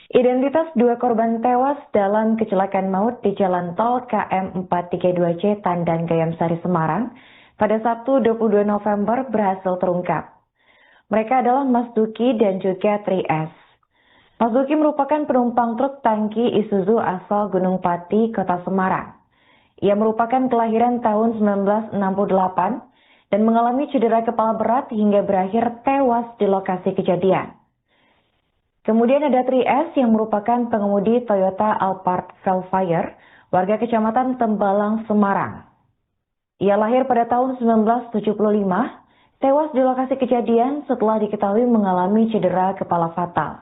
Identitas dua korban tewas dalam kecelakaan maut di Jalan Tol KM 432C Tandan Gayam Sari Semarang pada Sabtu 22 November berhasil terungkap. Mereka adalah Mas Duki dan juga Tri S. Mas Duki merupakan penumpang truk tangki Isuzu asal Gunung Pati, Kota Semarang. Ia merupakan kelahiran tahun 1968 dan mengalami cedera kepala berat hingga berakhir tewas di lokasi kejadian. Kemudian ada Tri S yang merupakan pengemudi Toyota Alphard Velfire, warga Kecamatan Tembalang, Semarang. Ia lahir pada tahun 1975, tewas di lokasi kejadian setelah diketahui mengalami cedera kepala fatal.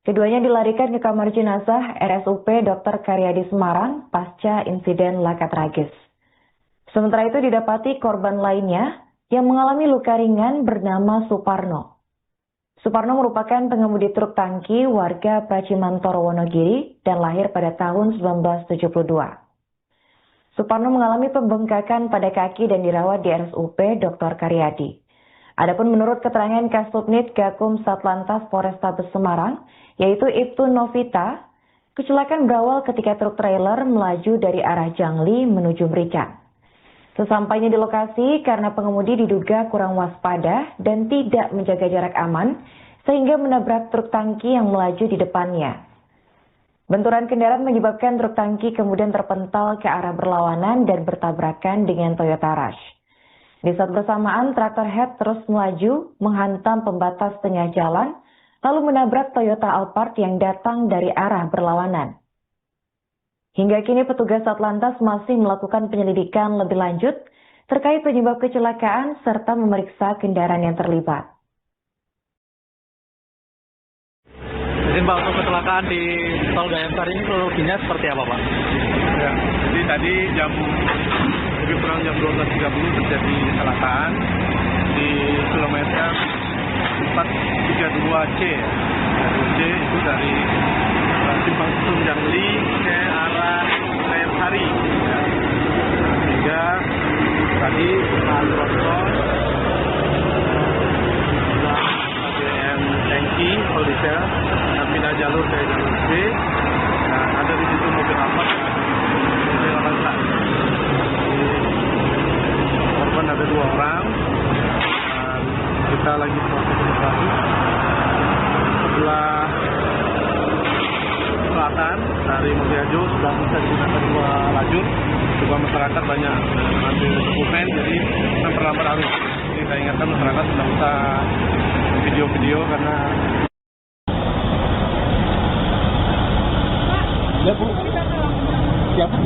Keduanya dilarikan ke kamar jenazah RSUP Dr. Karyadi Semarang pasca insiden laka tragis. Sementara itu didapati korban lainnya yang mengalami luka ringan bernama Suparno. Suparno merupakan pengemudi truk tangki warga Pracimantoro, Wonogiri dan lahir pada tahun 1972. Suparno mengalami pembengkakan pada kaki dan dirawat di RSUP Dr. Karyadi. Adapun menurut keterangan Kasubnit Gakum Satlantas Polrestabes Semarang, yaitu Ibtu Novita, kecelakaan berawal ketika truk trailer melaju dari arah Jangli menuju Merican. Sesampainya di lokasi, karena pengemudi diduga kurang waspada dan tidak menjaga jarak aman, sehingga menabrak truk tangki yang melaju di depannya. Benturan kendaraan menyebabkan truk tangki kemudian terpental ke arah berlawanan dan bertabrakan dengan Toyota Rush. Di saat bersamaan, traktor head terus melaju, menghantam pembatas tengah jalan, lalu menabrak Toyota Alphard yang datang dari arah berlawanan. Hingga kini petugas Satlantas masih melakukan penyelidikan lebih lanjut terkait penyebab kecelakaan serta memeriksa kendaraan yang terlibat. Jadi Pak, untuk kecelakaan di Tol Gayam Sari ini kronologinya seperti apa Pak? Ya, jadi tadi lebih kurang jam 12.30 terjadi kecelakaan di kilometer 432C. 432C itu dari Simpang Susun Jangli ke arah Gayam Sari. Ya. Sehingga tadi kontrol ADM Tanki Polisi pindah jalur ke jalur B. Nah, ada di situ mobil apa? Mobil Avanza. Korban ada 2 orang. Dan kita lagi proses evakuasi. Sebelah selatan dari Mulyajo sudah bisa digunakan 2 lajur. Juga masyarakat banyak mengambil dokumen, jadi memperlambat arus. Jadi kita ingatkan masyarakat sudah bisa video-video karena ya Bu, siapa?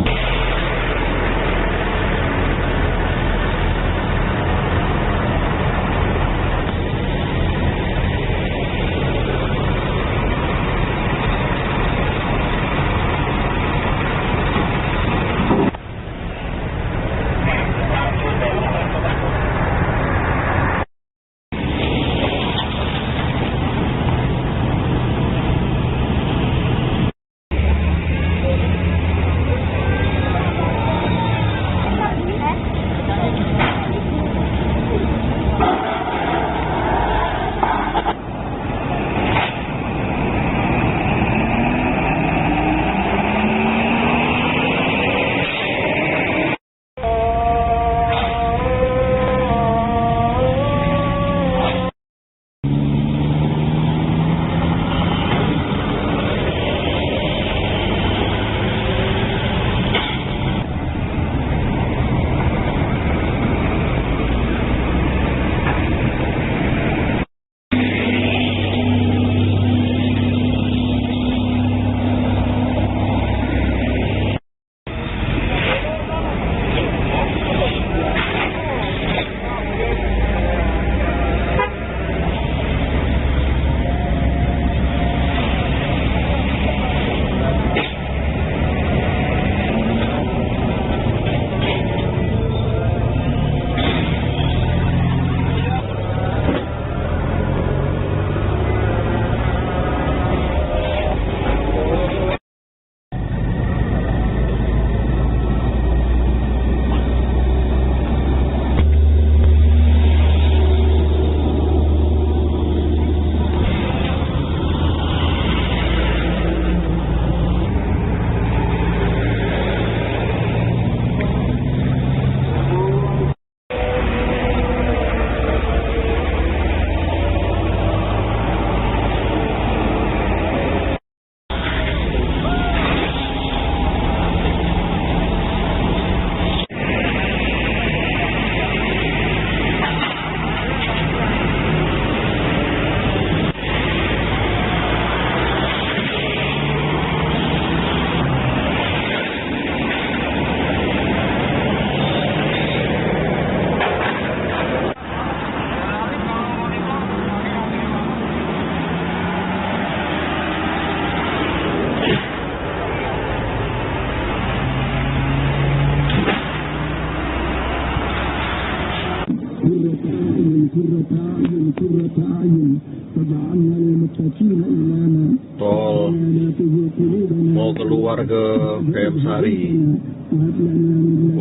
mau keluar ke Gayam Sari,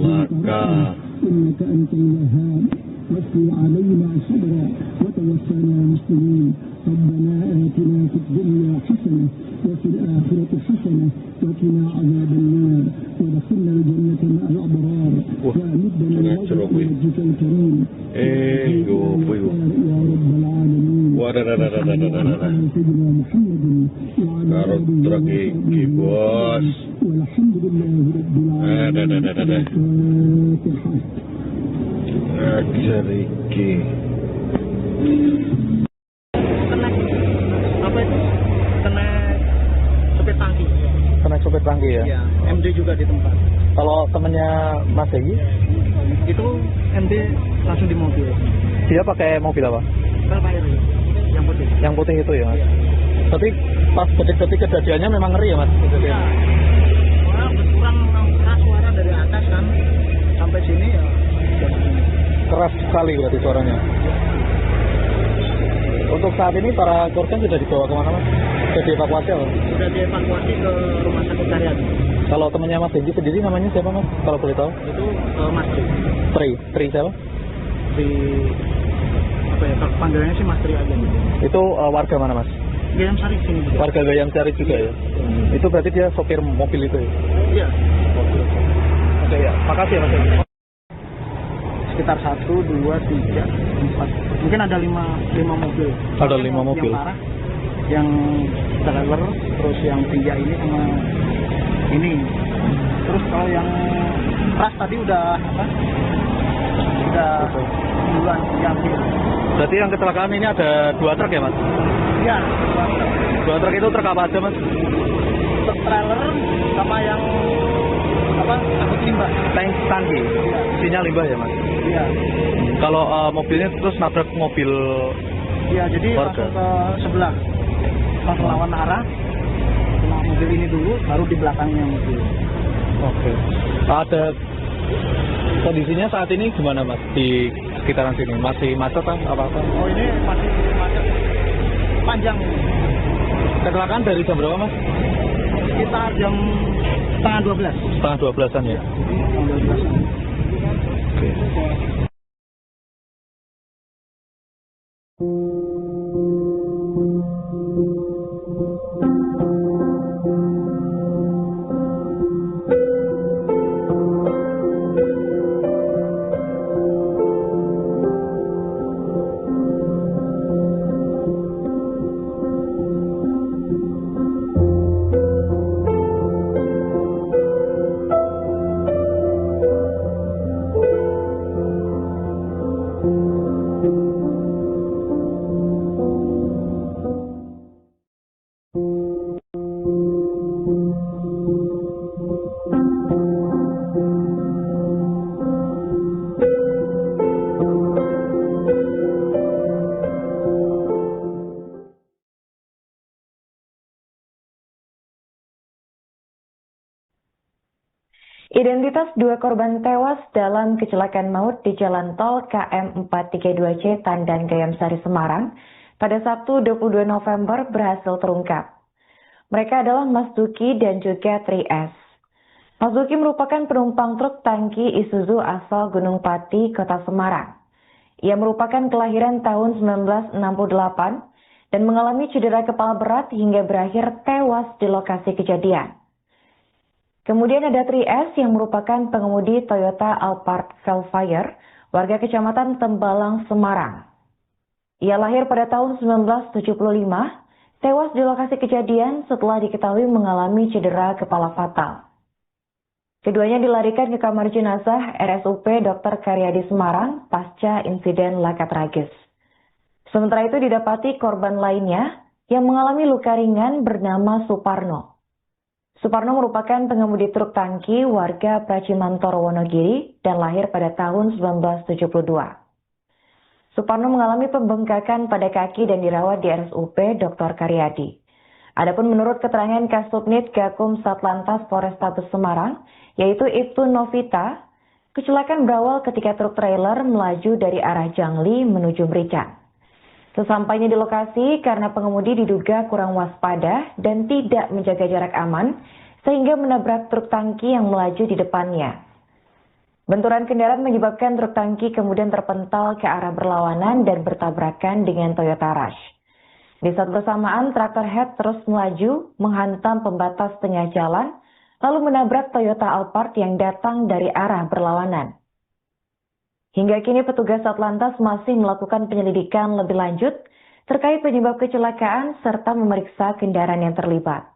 Laka. واصل علينا صبرا وتوفنا مسلمين ربنا آتنا في الدنيا حسنة وفي الآخرة حسنة وقنا عذاب النار وادخلنا الجنة مع الأبرار وأمدنا الوجه بوجهك الكريم يا رب العالمين على سيدنا محمد وعلى آله وصحبه والحمد لله رب العالمين. الفاتحة. Riki. Apa itu? Kena sopir tangki. Kena sopir tangki ya? Iya, MD juga di tempat. Kalau temennya Mas Egy? Itu MD langsung di mobil. Dia pakai mobil apa? Velfire yang putih. Yang putih itu ya Mas? Iya. Tapi pas detik-detik kejadiannya memang ngeri ya Mas? Iya. Wah, berkurang keras suara dari atas kan sampai sini ya. Keras sekali berarti suaranya. Untuk saat ini para korban sudah dibawa kemana Mas? Sudah dievakuasi apa? Sudah dievakuasi ke rumah sakit Karyadi. Kalau temannya Mas Egy sendiri namanya siapa Mas? Kalau boleh tahu? Itu Mas Tri. Tri siapa? Di apa ya? Panggilannya sih Mas Tri aja gitu. Itu warga mana Mas? Gayam Sari sini juga. Warga Gayam Sari juga ya? Itu berarti dia sopir mobil itu ya? Iya. Oke ya, makasih ya Mas Egy. Sekitar 1, 2, 3, 4. Mungkin ada 5 mobil. Ada 5 mobil. Yang parah, yang trailer, terus yang 3 ini sama ini. Terus kalau yang keras tadi udah apa? Udah duluan diambil. Berarti yang kecelakaan ini ada 2 truk ya Mas? Iya, 2 truk itu truk apa aja Mas? truk trailer sama yang apa? Angkut limbah. Tangki. Isinya limbah ya Mas? Iya. Kalau mobilnya terus nabrak mobil. Iya, jadi warga. langsung ke sebelah. Langsung lawan arah. Kena mobil ini dulu, baru di belakangnya mobil. Oke. Ada kondisinya saat ini gimana Mas di sekitaran sini? Masih macet apa? Oh, ini masih macet panjang. Kecelakaan dari jam berapa Mas? Sekitar jam setengah 12. Setengah 12-an ya? Setengah 12. Oke. Identitas 2 korban tewas dalam kecelakaan maut di Jalan Tol KM 432C Tandan Gayam Sari Semarang pada Sabtu 22 November berhasil terungkap. Mereka adalah Mas Duki dan juga Tri S. Mas Duki merupakan penumpang truk tangki Isuzu asal Gunung Pati, Kota Semarang. Ia merupakan kelahiran tahun 1968 dan mengalami cedera kepala berat hingga berakhir tewas di lokasi kejadian. Kemudian ada Tri S yang merupakan pengemudi Toyota Alphard Velfire, warga Kecamatan Tembalang, Semarang. Ia lahir pada tahun 1975, tewas di lokasi kejadian setelah diketahui mengalami cedera kepala fatal. Keduanya dilarikan ke kamar jenazah RSUP Dr. Karyadi Semarang pasca insiden laka tragis. Sementara itu didapati korban lainnya yang mengalami luka ringan bernama Suparno. Suparno merupakan pengemudi truk tangki warga Pracimantoro, Wonogiri dan lahir pada tahun 1972. Suparno mengalami pembengkakan pada kaki dan dirawat di RSUP Dr. Karyadi. Adapun menurut keterangan Kasubnit Gakum Satlantas Polrestabes Semarang, yaitu Ibtu Novita, kecelakaan berawal ketika truk trailer melaju dari arah Jangli menuju Merican. Sesampainya di lokasi, karena pengemudi diduga kurang waspada dan tidak menjaga jarak aman, sehingga menabrak truk tangki yang melaju di depannya. Benturan kendaraan menyebabkan truk tangki kemudian terpental ke arah berlawanan dan bertabrakan dengan Toyota Rush. Di saat bersamaan, traktor head terus melaju, menghantam pembatas tengah jalan, lalu menabrak Toyota Alphard yang datang dari arah berlawanan. Hingga kini petugas Satlantas masih melakukan penyelidikan lebih lanjut terkait penyebab kecelakaan serta memeriksa kendaraan yang terlibat.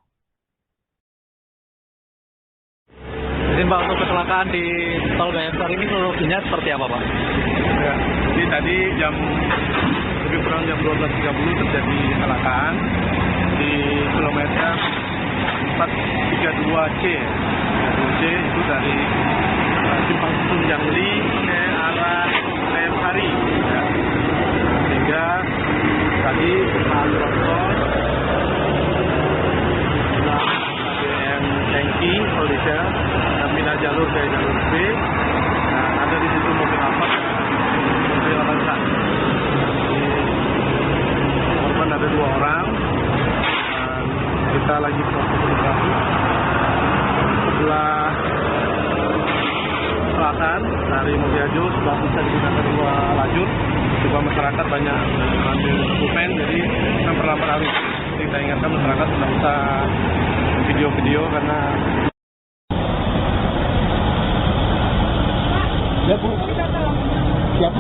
Jadi Pak, untuk kecelakaan di Tol Gayam Sari ini kronologinya seperti apa Pak? Ya, jadi tadi lebih kurang jam 12.30 terjadi kecelakaan di kilometer 432C. 432C itu dari Simpang Susun Jangli ke arah Gayam Sari. Ya. Sehingga tadi alur tol ABM Tangki Polisi pindah jalur ke jalur B. Nah, ada di situ mobil Alphard, mobil Avanza. Korban ada 2 orang. Kita lagi proses evakuasi. Setelah kecelakaan dari Mogiajo sudah bisa digunakan 2 lajur. Juga masyarakat banyak mengambil dokumen, jadi memperlambat arus. Kita ingatkan masyarakat tidak usah video-video karena Ya Bu, siap.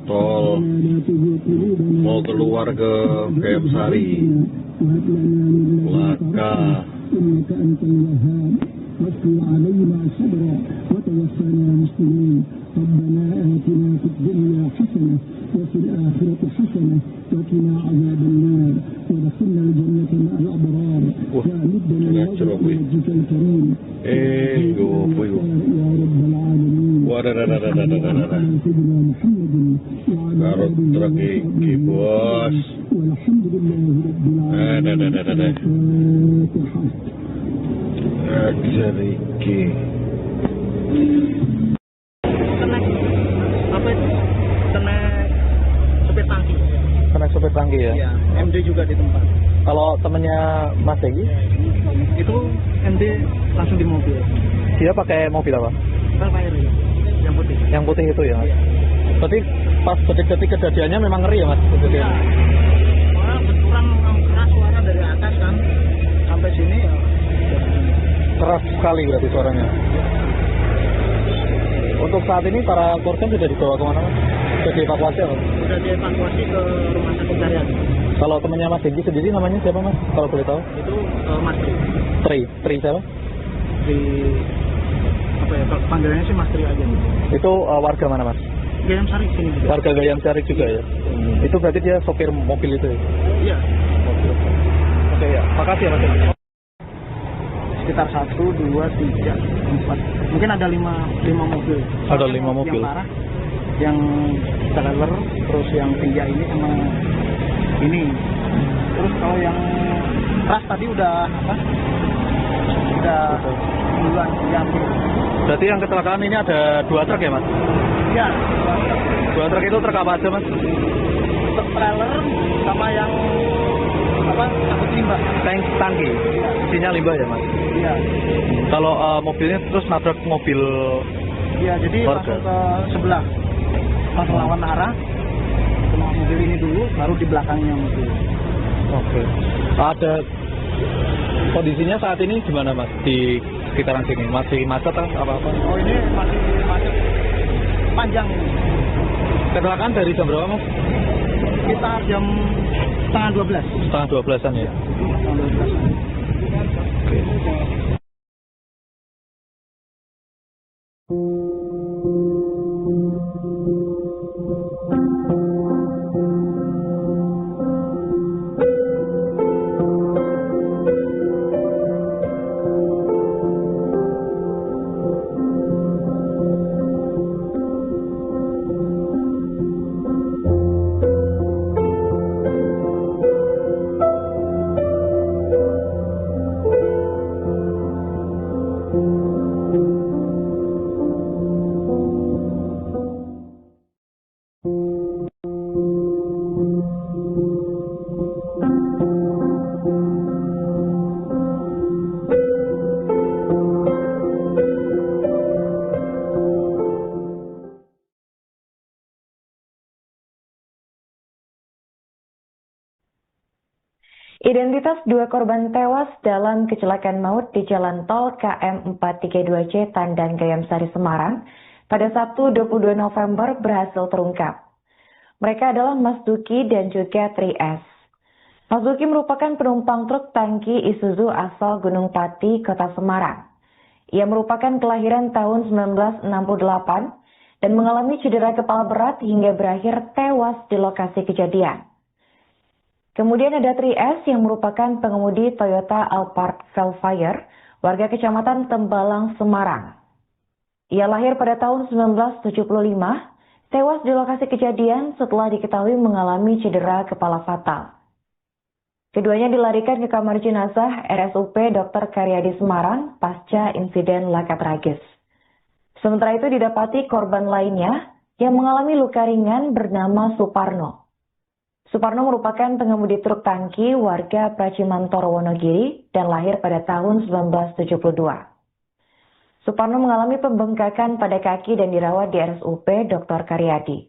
Tol mau keluar ke Gayam Sari, Laka. وتوفنا مسلمين ربنا آتنا في الدنيا حسنة وفي الآخرة حسنة وقنا عذاب النار وادخلنا الجنة مع الأبرار وأمدنا الوجه بوجهك الكريم يا رب العالمين سيدنا محمد وعلى آله وصحبه والحمد لله رب العالمين. Kena sopir tangki ya? Iya, MD juga di tempat. Kalau temennya Mas Egy? Itu MD langsung di mobil. Dia pakai mobil apa? Velfire yang putih. Yang putih itu ya, Mas? Iya. Berarti pas detik-detik kejadiannya memang ngeri ya, Mas? Iya. Wah, benturan keras suara dari atas kan sampai sini ya. Keras sekali berarti suaranya. Untuk saat ini para korban sudah dibawa kemana, Mas? Sudah dievakuasi apa? Sudah dievakuasi ke rumah sakit Carian. Kalau temannya Mas Egy sendiri namanya siapa, Mas? Kalau boleh tahu? Itu Mas Tri siapa? di apa ya? Panggilannya sih Mas Tri aja. Itu warga mana, Mas? Gayam Sari sini juga. Warga Gayam Sari juga ya? Itu berarti dia sopir mobil itu ya? Iya. Oke ya, makasih ya Mas Egy. Sekitar 1, 2, 3, 4. Mungkin ada 5 mobil. Ada 5 mobil. Yang parah, yang trailer, terus yang tiga ini sama ini. Terus kalau yang keras tadi udah apa? Udah duluan diambil. Berarti yang kecelakaan ini ada 2 truk ya, Mas? Iya. 2 truk itu truk apa aja, Mas? Truk trailer sama yang apa? Angkut limbah. Tangki. Isinya limbah ya, Mas? Iya. Kalau mobilnya terus nabrak mobil. Iya, jadi warga. langsung ke sebelah. Langsung lawan arah. Kena mobil ini dulu, baru di belakangnya mobil. Oke. Ada kondisinya saat ini gimana, Mas? Di sekitaran sini masih macet atau apa-apa? Oh, ini masih macet panjang ini. Kecelakaan dari jam berapa, Mas? Kita jam setengah 12. Setengah 12-an ya? Setengah 12. Oke. Identitas 2 korban tewas dalam kecelakaan maut di Jalan Tol KM 432C Tandan Gayam Sari Semarang pada Sabtu 22 November berhasil terungkap. Mereka adalah Mas Duki dan juga Tri S. Mas Duki merupakan penumpang truk tangki Isuzu asal Gunung Pati, Kota Semarang. Ia merupakan kelahiran tahun 1968 dan mengalami cedera kepala berat hingga berakhir tewas di lokasi kejadian. Kemudian ada Tri S yang merupakan pengemudi Toyota Alphard Velfire, warga Kecamatan Tembalang, Semarang. Ia lahir pada tahun 1975, tewas di lokasi kejadian setelah diketahui mengalami cedera kepala fatal. Keduanya dilarikan ke kamar jenazah RSUP Dr. Karyadi Semarang pasca insiden laka tragis. Sementara itu didapati korban lainnya yang mengalami luka ringan bernama Suparno. Suparno merupakan pengemudi truk tangki warga Pracimantoro, Wonogiri dan lahir pada tahun 1972. Suparno mengalami pembengkakan pada kaki dan dirawat di RSUP Dr. Karyadi.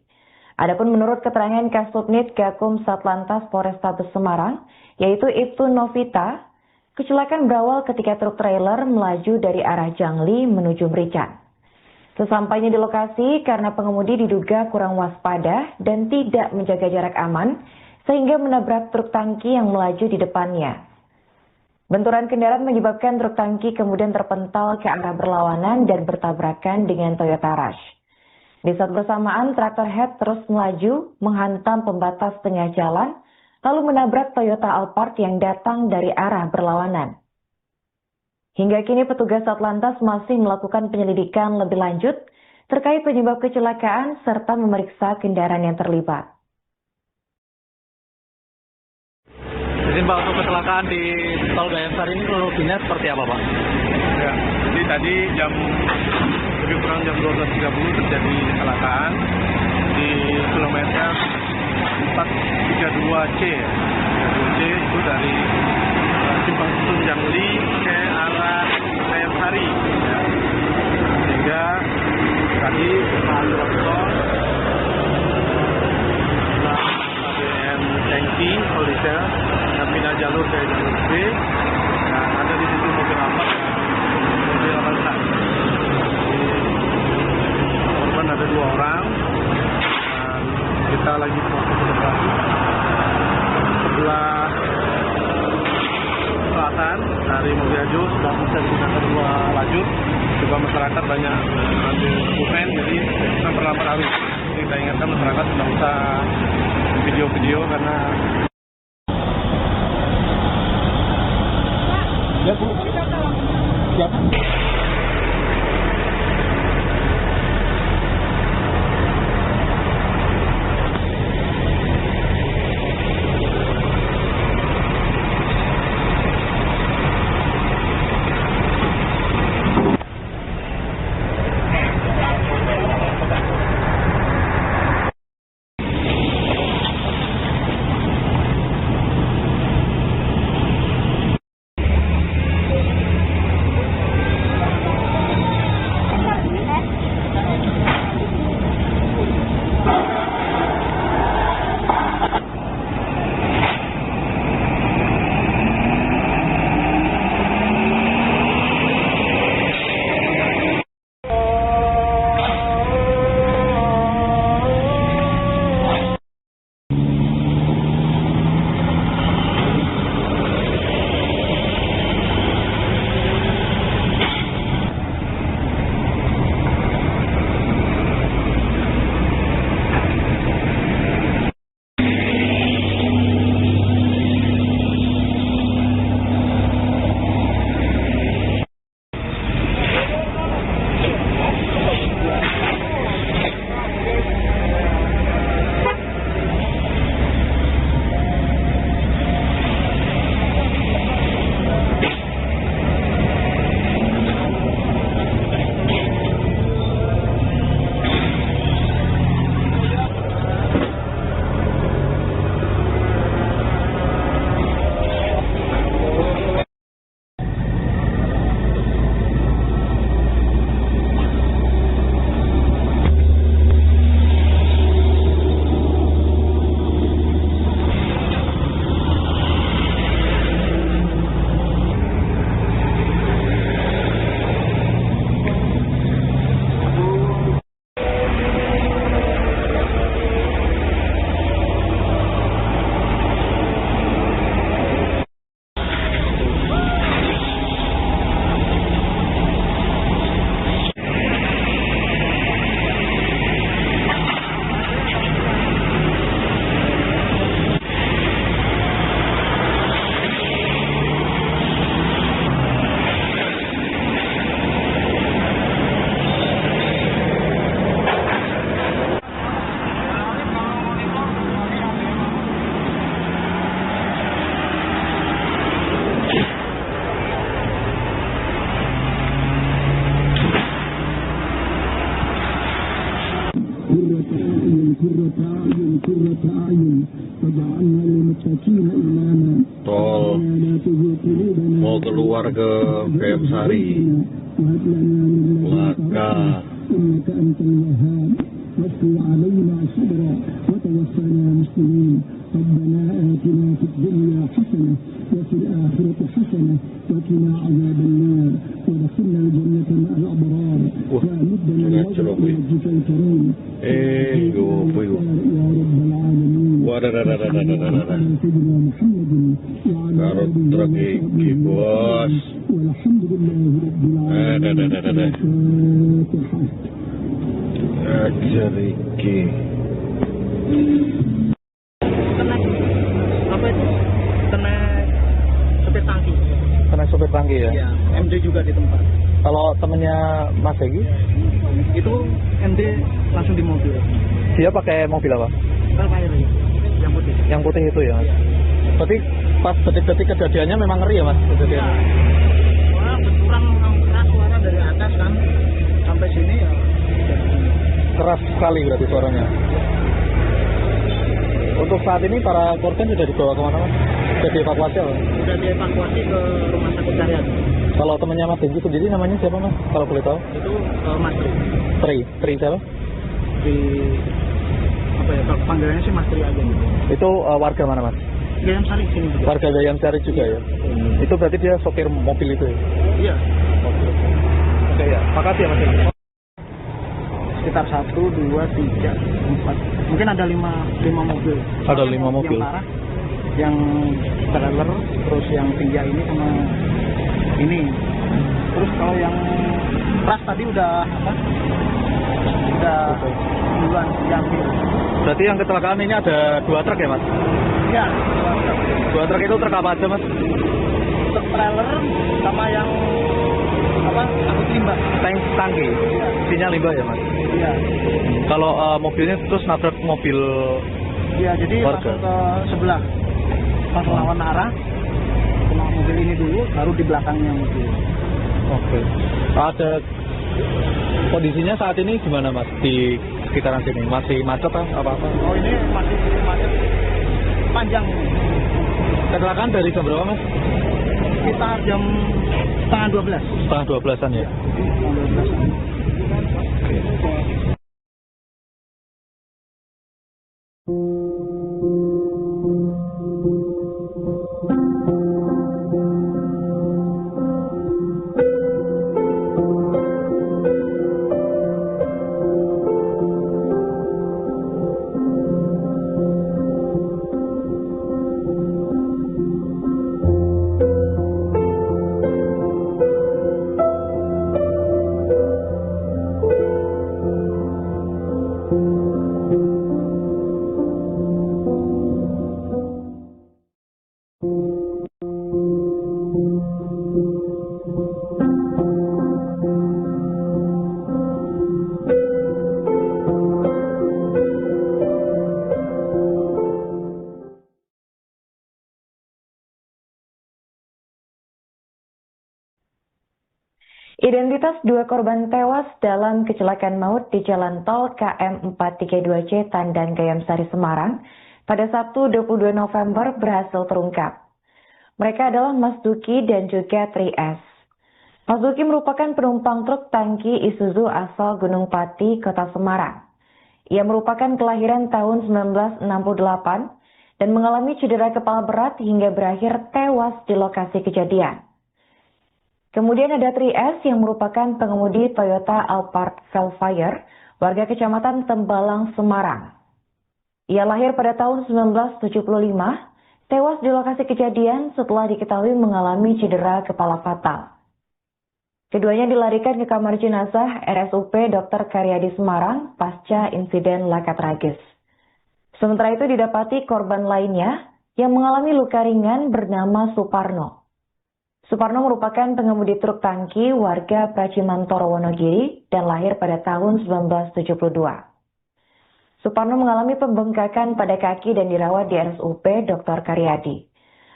Adapun menurut keterangan Kasubnit Gakum Satlantas Polrestabes Semarang, yaitu Ibtu Novita, kecelakaan berawal ketika truk trailer melaju dari arah Jangli menuju Merican. Sesampainya di lokasi, karena pengemudi diduga kurang waspada dan tidak menjaga jarak aman, sehingga menabrak truk tangki yang melaju di depannya. Benturan kendaraan menyebabkan truk tangki kemudian terpental ke arah berlawanan dan bertabrakan dengan Toyota Rush. Di saat bersamaan, traktor head terus melaju, menghantam pembatas tengah jalan, lalu menabrak Toyota Alphard yang datang dari arah berlawanan. Hingga kini petugas Satlantas masih melakukan penyelidikan lebih lanjut terkait penyebab kecelakaan serta memeriksa kendaraan yang terlibat. Izin Pak, untuk kecelakaan di Tol Gayam Sari ini kronologinya seperti apa Pak? Ya, jadi tadi lebih kurang jam 12.30 terjadi kecelakaan di kilometer 432C. 432C itu dari Simpang Susun Jangli ke arah Gayam Sari. Ya. Sehingga tadi Pak Tol ABM Tangki Polisi pindah jalur ke jalur B. Nah, ada di situ mobil Alphard mobil Avanza. Korban ada 2 orang. Dan kita lagi proses evakuasi. Sebelah selatan dari Mogiajo sudah bisa digunakan 2 lajur. Juga masyarakat banyak ambil movement, jadi memperlambat arus. Kita ingatkan masyarakat sudah usah video-video karena Ya Bu, siapa? Tol mau keluar ke Gayam Sari, Laka. واغفر علينا صبرا وتوفنا مسلمين ربنا آتنا في الدنيا حسنة وفي الآخرة حسنة وقنا عذاب النار وادخلنا الجنة مع الأبرار وأمدنا الوجه بوجهك الكريم يا رب العالمين سيدنا محمد وعلى آله وصحبه وسلم والحمد لله رب العالمين. الفاتحة. Apa itu? Kena supir tangki. Kena sopir tangki ya? Ya, MD juga di tempat. Kalau temennya Mas Egi, Itu MD langsung di mobil. dia pakai mobil apa? Velfire yang putih. Yang putih itu ya Mas? Berarti pas detik-detik kejadiannya memang ngeri ya Mas? Kejadiannya? Wah, benturan keras suara dari atas kan sampai sini ya. Keras sekali berarti suaranya. Untuk saat ini para korban sudah dibawa kemana Mas? Sudah dievakuasi apa? Sudah dievakuasi ke rumah sakit Karyat. Kalau temannya Mas Egi sendiri namanya siapa Mas? Kalau boleh tahu? Itu Mas Tri. Tri siapa? Di apa ya? Panggilannya sih Mas Tri aja gitu. Itu warga mana Mas? Gayam Sari sini juga. Warga Gayam Sari juga ya? Itu berarti dia sopir mobil itu ya? Iya. Oke ya, makasih ya Mas Egi. Sekitar 1, 2, 3, 4. Mungkin ada 5 mobil. Ada 5 mobil. Yang parah, yang trailer, terus yang tiga ini sama ini. Terus kalau yang keras tadi udah apa? Udah duluan diambil. Berarti yang kecelakaan ini ada 2 truk ya Mas? Iya. 2 truk itu truk apa aja Mas? Truk trailer sama yang apa? Angkut limbah. Tangki. Isinya limbah ya Mas? Iya. Kalau mobilnya terus nabrak mobil Iya, jadi warga. langsung ke sebelah. Pas lawan arah, kena mobil ini dulu, baru di belakangnya mobil. Oke. Ada kondisinya saat ini gimana Mas di sekitaran sini? Masih macet apa-apa? Oh, ini masih macet panjang ini. Kecelakaan dari jam berapa Mas? Sekitar jam setengah 12. Setengah 12-an ya? Setengah 12. Identitas 2 korban tewas dalam kecelakaan maut di Jalan Tol KM 432C Tandan Gayam Sari Semarang pada Sabtu 22 November berhasil terungkap. Mereka adalah Mas Duki dan juga Tri S. Mas Duki merupakan penumpang truk tangki Isuzu asal Gunung Pati, Kota Semarang. Ia merupakan kelahiran tahun 1968 dan mengalami cedera kepala berat hingga berakhir tewas di lokasi kejadian. Kemudian ada Tri S yang merupakan pengemudi Toyota Alphard Velfire, warga Kecamatan Tembalang, Semarang. Ia lahir pada tahun 1975, tewas di lokasi kejadian setelah diketahui mengalami cedera kepala fatal. Keduanya dilarikan ke kamar jenazah RSUP Dr. Karyadi Semarang pasca insiden laka tragis. Sementara itu didapati korban lainnya yang mengalami luka ringan bernama Suparno. Suparno merupakan pengemudi truk tangki warga Pracimantoro, Wonogiri dan lahir pada tahun 1972. Suparno mengalami pembengkakan pada kaki dan dirawat di RSUP Dr. Karyadi.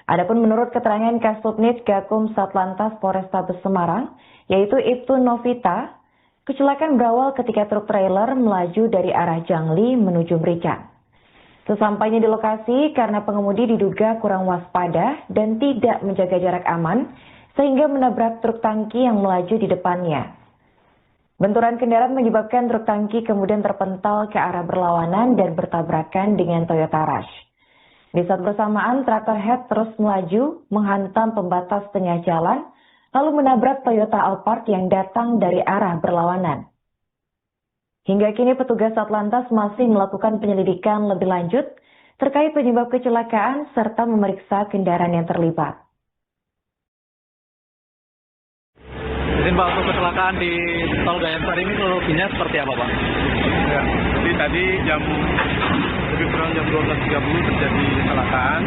Adapun menurut keterangan Kasubnit Gakum Satlantas Polrestabes Semarang, yaitu Ibtu Novita, kecelakaan berawal ketika truk trailer melaju dari arah Jangli menuju Merican. Sesampainya di lokasi, karena pengemudi diduga kurang waspada dan tidak menjaga jarak aman, sehingga menabrak truk tangki yang melaju di depannya. Benturan kendaraan menyebabkan truk tangki kemudian terpental ke arah berlawanan dan bertabrakan dengan Toyota Rush. Di saat bersamaan, traktor head terus melaju, menghantam pembatas tengah jalan, lalu menabrak Toyota Alphard yang datang dari arah berlawanan. Hingga kini petugas Satlantas masih melakukan penyelidikan lebih lanjut terkait penyebab kecelakaan serta memeriksa kendaraan yang terlibat. Izin Pak, untuk kecelakaan di Tol Gayam Sari ini kronologinya seperti apa Pak? Ya, jadi tadi lebih kurang jam 12.30 terjadi kecelakaan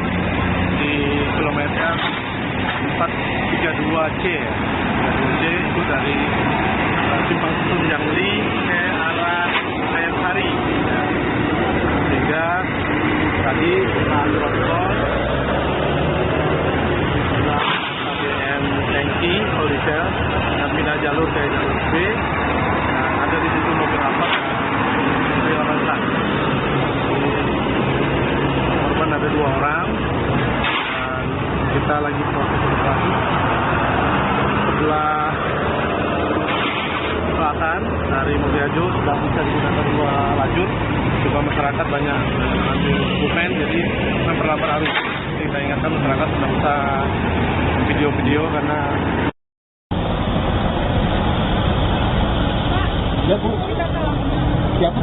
di kilometer 432C ya. 432C itu dari Simpang Susun Jangli ke arah Gayam Sari. Ya. Sehingga tadi saat tol KBM Tanki Polisi dan pindah jalur ke jalur B. Nah, ada di situ mobil apa? Korban ada 2 orang dan kita lagi proses evakuasi. Setelah selatan dari Mulyajo sudah bisa digunakan 2 lajur, juga masyarakat banyak ambil movement, jadi memperlambat arus. Kita ingatkan masyarakat sudah bisa video-video karena Ya Bu. Siap.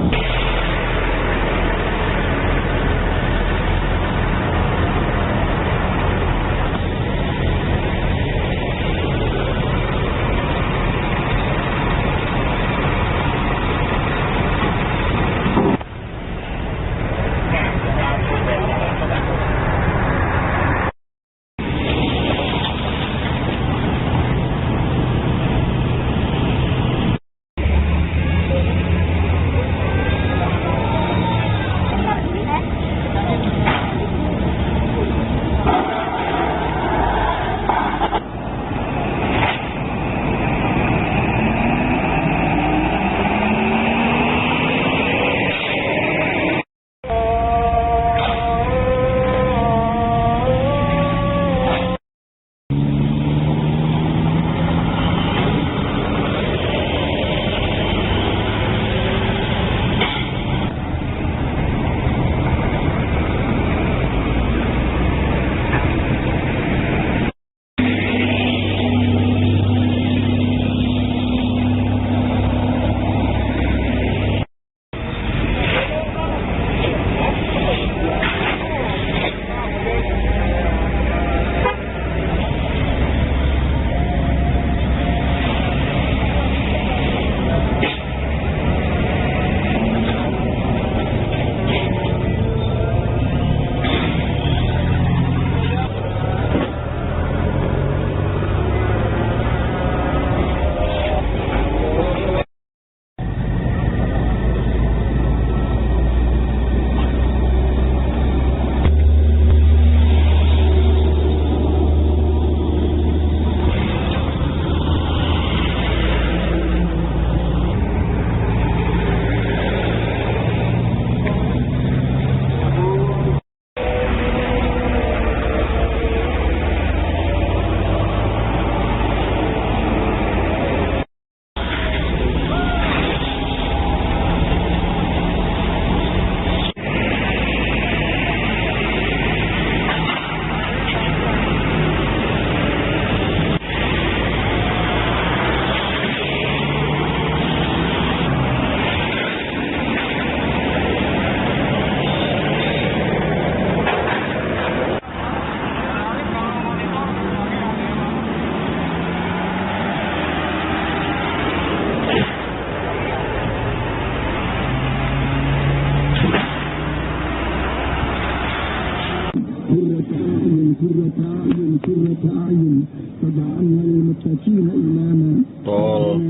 Tol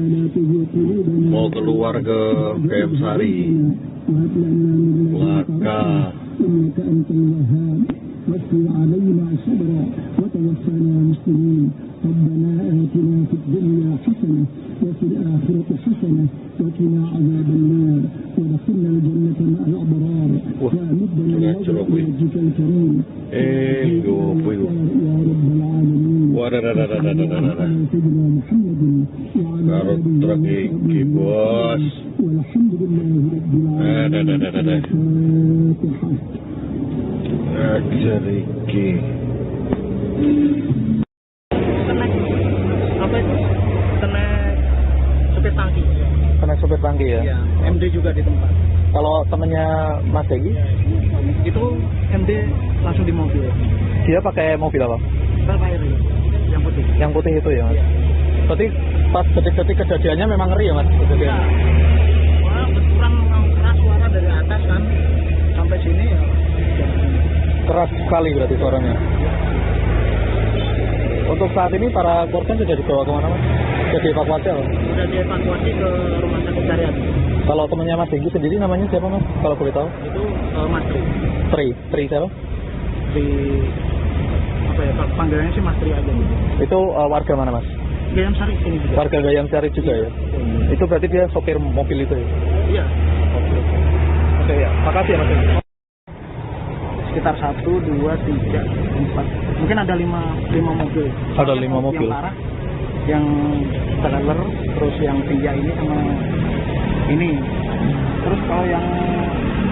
mau keluar ke Gayam Sari, Laka. واغفر علينا صبرا وتوفنا مسلمين ربنا آتنا في الدنيا حسنة وفي الآخرة حسنة وقنا عذاب النار وادخلنا الجنة مع الأبرار وأمدنا الوجه بوجهك الكريم يا رب العالمين سيدنا محمد وعلى آله bos. والحمد لله رب العالمين. الفاتحة. Riki. Apa itu? Kena sopir tangki. Kena sopir tangki ya? Iya, MD juga di tempat. Kalau temennya Mas Degi? Itu MD langsung di mobil. Dia pakai mobil apa? Velfire yang putih. Yang putih itu ya Mas? Berarti pas detik-detik kejadiannya memang ngeri ya Mas? Ya. Wah, berkurang memang keras suara dari atas kan sampai sini ya. Keras sekali berarti suaranya. Untuk saat ini para korban sudah dibawa kemana Mas? Sudah dievakuasi apa? Sudah dievakuasi ke rumah sakit Karyadi. Kalau temannya Mas Degi sendiri namanya siapa Mas? Kalau boleh tahu? Itu Mas Tri. Tri siapa? Di apa ya? Panggilannya sih Mas Tri aja. Itu warga mana Mas? Gayam Sari ini juga. Warga Gayam Sari juga ya? Itu berarti dia sopir mobil itu ya? Iya. Oke ya, makasih ya Mas Degi. Sekitar 1, 2, 3, 4. Mungkin ada 5 mobil. Ada 5 mobil. Yang parah, yang trailer, terus yang 3 ini sama ini. Terus kalau yang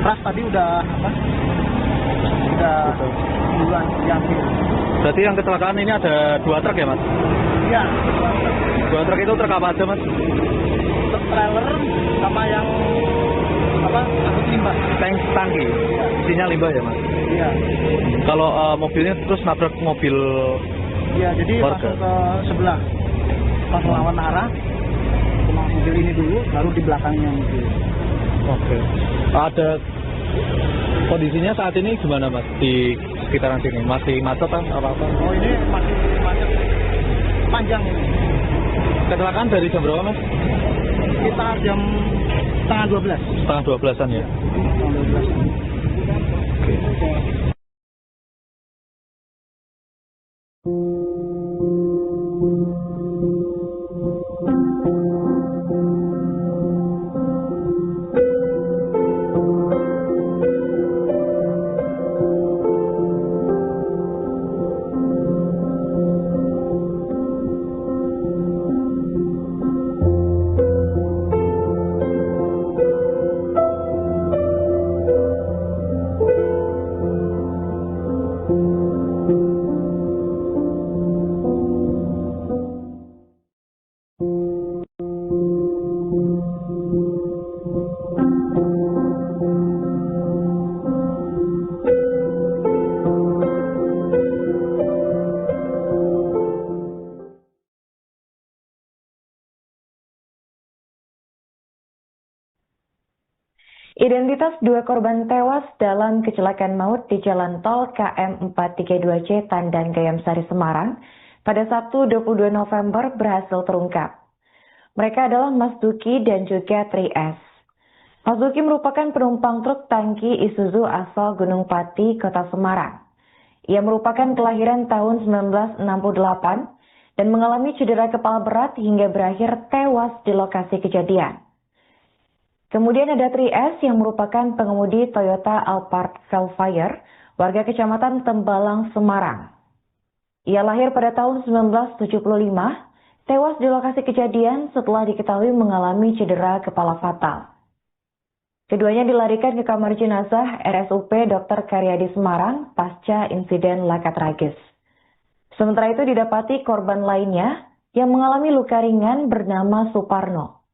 keras tadi udah apa? Udah duluan diambil. Berarti yang kecelakaan ini ada 2 truk ya Mas? Iya. 2 truk itu truk apa aja Mas? Truk trailer sama yang apa? Angkut limbah. Tangki. Isinya limbah ya Mas? Iya. Kalau mobilnya terus nabrak mobil. Iya, jadi warga. langsung ke sebelah. Pas lawan arah, kena mobil ini dulu, baru di belakangnya mobil. Oke. Ada kondisinya saat ini gimana Mas di sekitaran sini? Masih macet kan apa-apa? Oh, ini masih macet panjang ini. Kecelakaan dari jam berapa Mas? Kita jam setengah 12. Setengah 12-an ya? Setengah 12. Oke. Identitas 2 korban tewas dalam kecelakaan maut di Jalan Tol KM 432C Tandan Gayam Sari Semarang pada Sabtu 22 November berhasil terungkap. Mereka adalah Mas Duki dan juga Tri S. Mas Duki merupakan penumpang truk tangki Isuzu asal Gunung Pati, Kota Semarang. Ia merupakan kelahiran tahun 1968 dan mengalami cedera kepala berat hingga berakhir tewas di lokasi kejadian. Kemudian ada Tri S yang merupakan pengemudi Toyota Alphard Velfire, warga Kecamatan Tembalang, Semarang. Ia lahir pada tahun 1975, tewas di lokasi kejadian setelah diketahui mengalami cedera kepala fatal. Keduanya dilarikan ke kamar jenazah RSUP Dr. Karyadi Semarang pasca insiden laka tragis. Sementara itu didapati korban lainnya yang mengalami luka ringan bernama Suparno.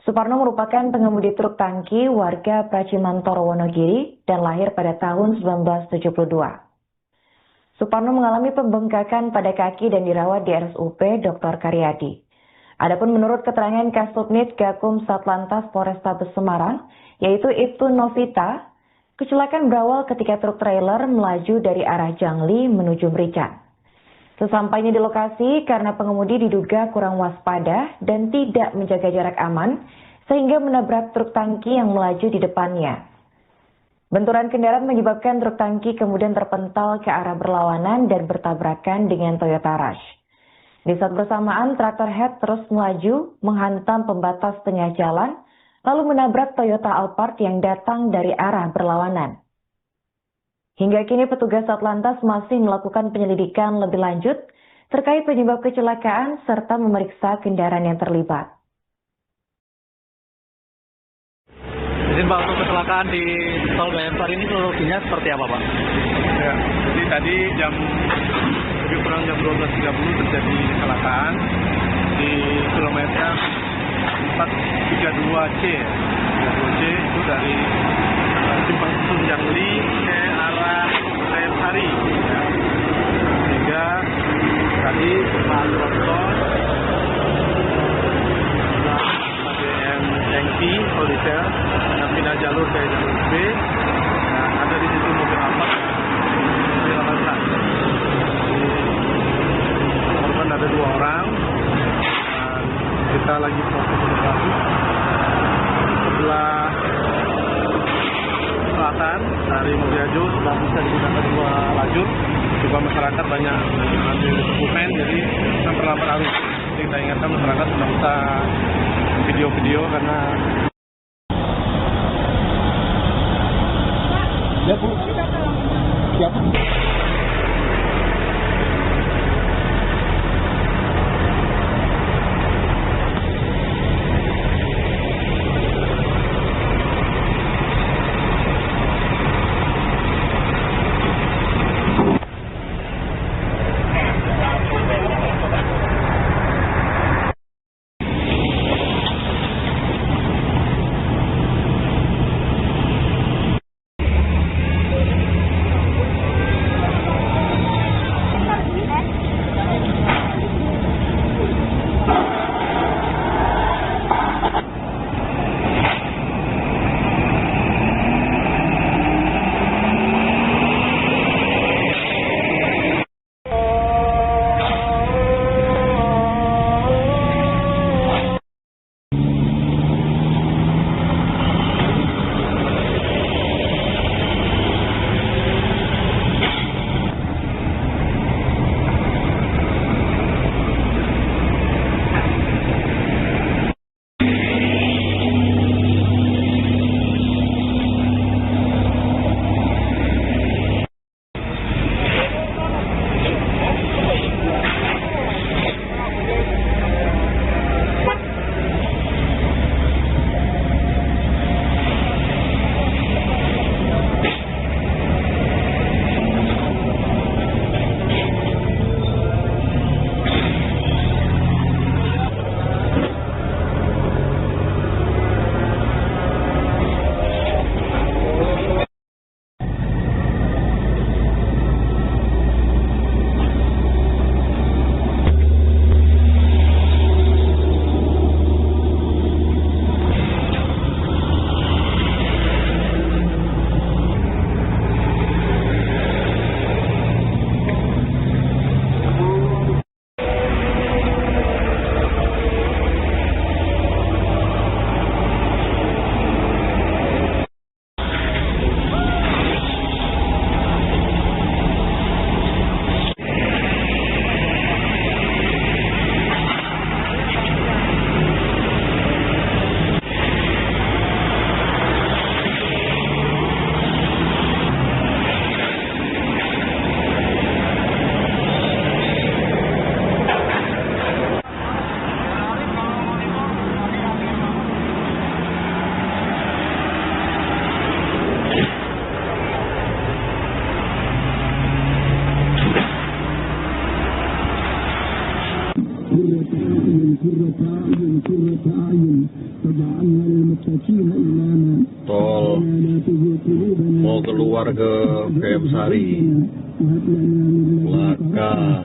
Suparno merupakan pengemudi truk tangki warga Pracimantoro, Wonogiri dan lahir pada tahun 1972. Suparno mengalami pembengkakan pada kaki dan dirawat di RSUP Dr. Karyadi. Adapun menurut keterangan Kasubnit Gakum Satlantas Polrestabes Semarang, yaitu Ibtu Novita, kecelakaan berawal ketika truk trailer melaju dari arah Jangli menuju Merican. Sesampainya di lokasi, karena pengemudi diduga kurang waspada dan tidak menjaga jarak aman, sehingga menabrak truk tangki yang melaju di depannya. Benturan kendaraan menyebabkan truk tangki kemudian terpental ke arah berlawanan dan bertabrakan dengan Toyota Rush. Di saat bersamaan, traktor head terus melaju, menghantam pembatas tengah jalan, lalu menabrak Toyota Alphard yang datang dari arah berlawanan. Hingga kini petugas Satlantas masih melakukan penyelidikan lebih lanjut terkait penyebab kecelakaan serta memeriksa kendaraan yang terlibat. Izin Pak, untuk kecelakaan di Tol Gayam Sari ini kronologinya seperti apa Pak? Ya, jadi tadi lebih kurang jam 12.30 terjadi kecelakaan di kilometer 432C. C itu dari Simpang Susun Jangli ke arah Sari, ya. Sehingga tadi Pak Tonton KBM Hengki Holisel yang pindah jalur ke jalur B, dan ada di situ mobil Alphard mobil Avanza. Korban ada 2 orang, dan kita lagi proses evakuasi. Sebelah selatan dari Mulyadi sudah bisa digunakan 2 lajur. Juga masyarakat banyak ambil dokumen, jadi memperlambat arus. Jadi kita ingatkan masyarakat tidak usah video-video karena Ya Bu, siap. Tol mau keluar ke KM Sari, Laka.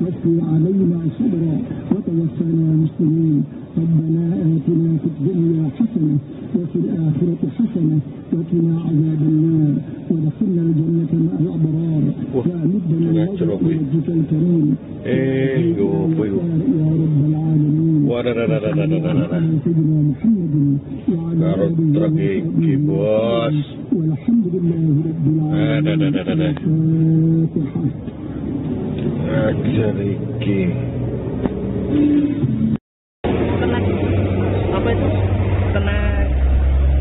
واغفر علينا صبرا وتوفنا مسلمين ربنا آتنا في الدنيا حسنة وفي الآخرة حسنة وقنا عذاب النار وادخلنا الجنة مع الأبرار وأمدنا الوجه بوجهك الكريم يا رب العالمين سيدنا محمد وعلى آله وصحبه والحمد لله رب العالمين. الفاتحة. Ajariki. Apa itu? Kena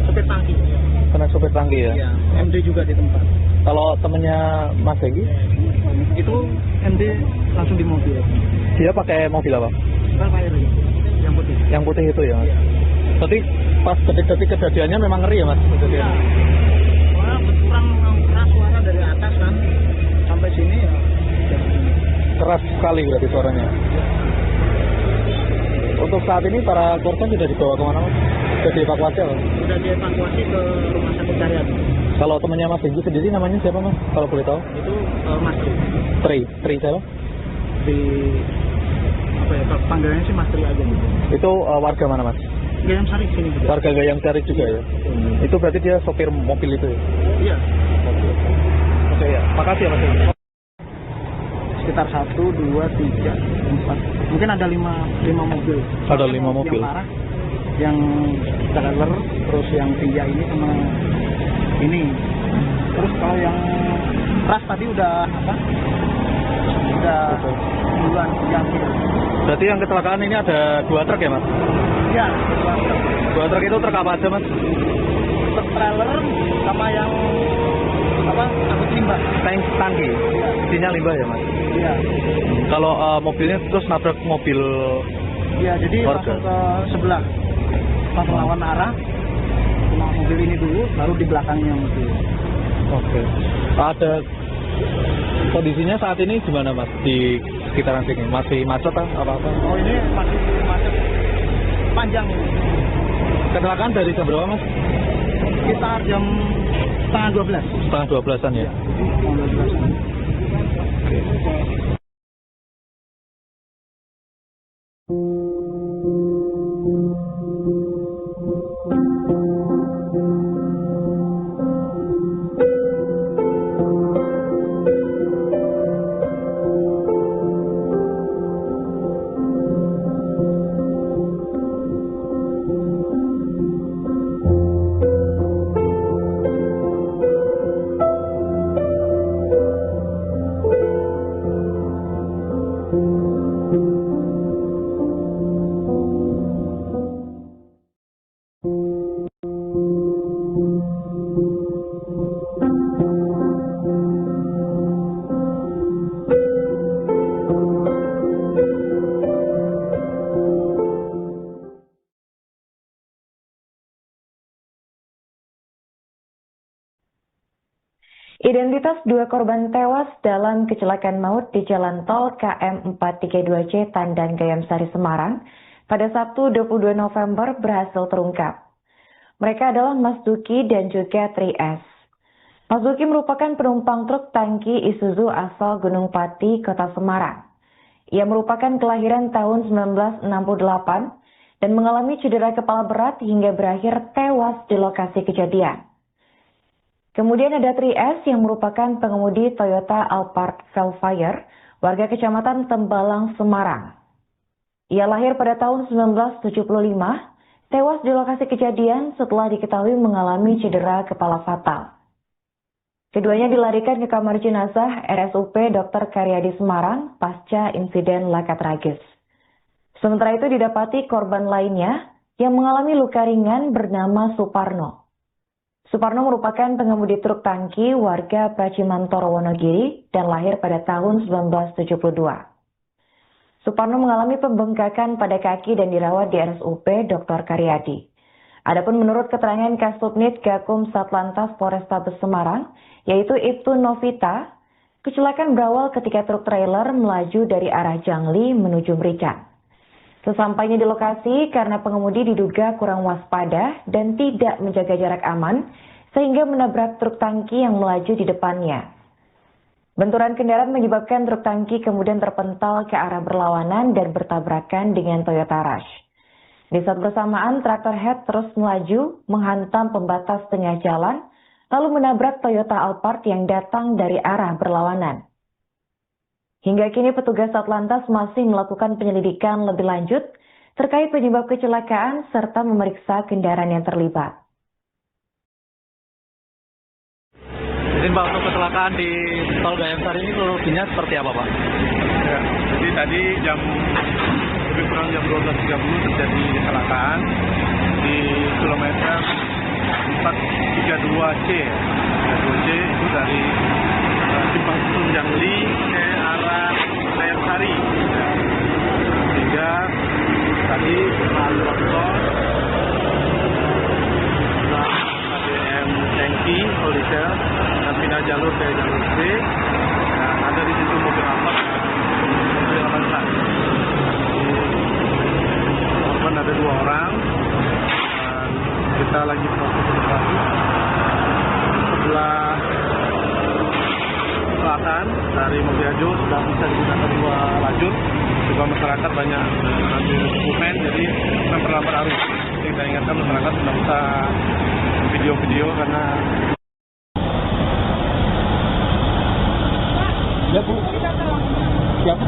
sopir tangki. Kena sopir tangki ya? Iya, MD juga di tempat. Kalau temennya Mas Egi? Itu MD langsung di mobil. Dia pakai mobil apa? Fire yang putih. Yang putih itu ya? Iya. Tapi pas detik-detik kejadiannya memang ngeri ya Mas? Iya. Soalnya berkurang keras suara dari atas kan sampai sini ya. Keras sekali berarti suaranya. Untuk saat ini para korban sudah dibawa kemana Mas? Sudah dievakuasi apa? Sudah dievakuasi ke rumah sakit Karyadi. Kalau temannya Mas Tinggi sendiri namanya siapa Mas? Kalau boleh tahu? Itu Mas Tri siapa? di apa ya, panggilannya sih Mas Tri aja gitu. Itu warga mana Mas? Gayam Sari sini juga. Warga Gayam Sari juga ya? Itu berarti dia sopir mobil itu ya? Iya. Oke ya, makasih ya Mas. Sekitar 1, 2, 3, 4. Mungkin ada 5 mobil. Ada 5 mobil. Yang parah, yang trailer, terus yang 3 ini sama ini. Terus kalau yang ras tadi udah apa? Udah duluan diambil. Berarti yang kecelakaan ini ada 2 truk ya Mas? Iya, 2 truk itu truk apa aja Mas? truk trailer sama yang apa? Angkut limbah. Tangki. Isinya limbah ya Mas? Iya. Kalau mobilnya terus nabrak mobil. Iya, jadi warga. langsung ke sebelah. Pas melawan arah, kena mobil ini dulu, baru di belakangnya mobil. Oke. Ada kondisinya saat ini gimana Mas di sekitaran sini? Masih macet apa? Oh, ini masih macet panjang ini. Kecelakaan dari jam berapa Mas? Sekitar jam setengah 12. Setengah 12-an ya? Setengah 12. Identitas 2 korban tewas dalam kecelakaan maut di Jalan Tol KM 432C Tandan Gayam Sari Semarang pada Sabtu 22 November berhasil terungkap. Mereka adalah Mas Duki dan juga Tri S. Mas Duki merupakan penumpang truk tangki Isuzu asal Gunung Pati, Kota Semarang. Ia merupakan kelahiran tahun 1968 dan mengalami cedera kepala berat hingga berakhir tewas di lokasi kejadian. Kemudian ada Tri S yang merupakan pengemudi Toyota Alphard Velfire, warga Kecamatan Tembalang, Semarang. Ia lahir pada tahun 1975, tewas di lokasi kejadian setelah diketahui mengalami cedera kepala fatal. Keduanya dilarikan ke kamar jenazah RSUP Dr. Karyadi Semarang pasca insiden laka tragis. Sementara itu didapati korban lainnya yang mengalami luka ringan bernama Suparno. Suparno merupakan pengemudi truk tangki warga Pracimantoro, Wonogiri dan lahir pada tahun 1972. Suparno mengalami pembengkakan pada kaki dan dirawat di RSUP Dr. Karyadi. Adapun menurut keterangan Kasubnit Gakum Satlantas Polrestabes Semarang, yaitu Ibtu Novita, kecelakaan berawal ketika truk trailer melaju dari arah Jangli menuju Merican. Sesampainya di lokasi, karena pengemudi diduga kurang waspada dan tidak menjaga jarak aman, sehingga menabrak truk tangki yang melaju di depannya. Benturan kendaraan menyebabkan truk tangki kemudian terpental ke arah berlawanan dan bertabrakan dengan Toyota Rush. Di saat bersamaan, traktor head terus melaju, menghantam pembatas tengah jalan, lalu menabrak Toyota Alphard yang datang dari arah berlawanan. Hingga kini petugas Satlantas masih melakukan penyelidikan lebih lanjut terkait penyebab kecelakaan serta memeriksa kendaraan yang terlibat. Jadi Pak, untuk kecelakaan di Tol Gayam Sari ini kronologinya seperti apa Pak? Ya, jadi tadi lebih kurang jam 12.30 terjadi kecelakaan di kilometer 432C. 432C itu dari Simpang Susun Jangli ke arah Gayam Sari. Sehingga tadi tol ADM Tangki Holisel dan pindah jalur ke jalur C. Nah, ada di situ mobil apa? Mobil avanza. Korban ada 2 orang. lagi proses evakuasi. Sebelah selatan dari Mobiajo sudah bisa digunakan 2 lajur. Juga masyarakat banyak ambil dokumen, jadi memperlambat arus. Jadi kita ingatkan masyarakat sudah bisa video-video karena Ya Bu. Siap.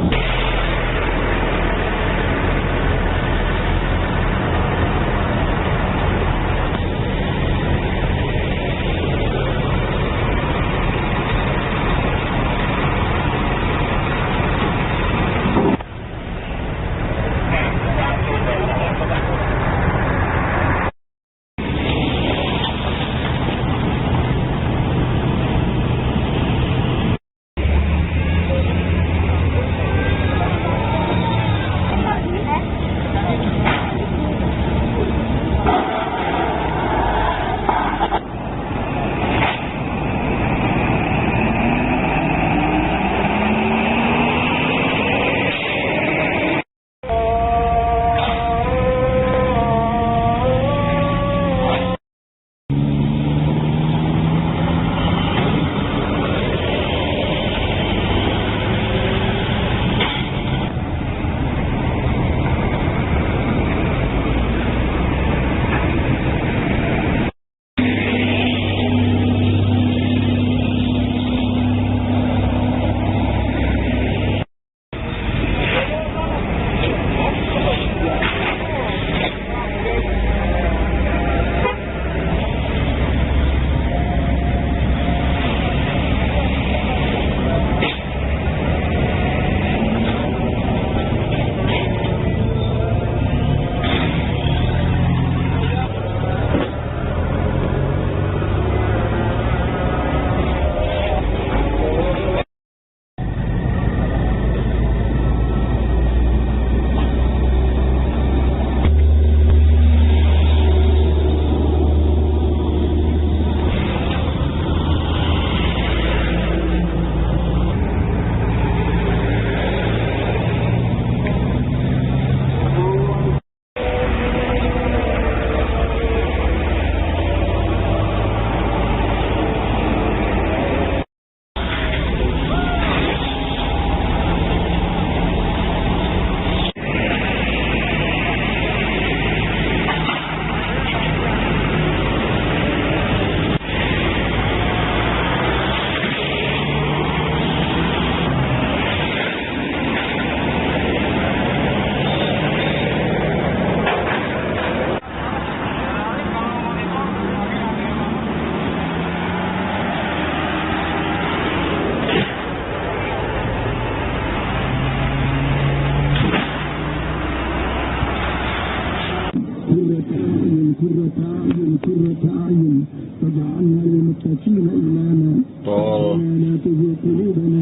Tol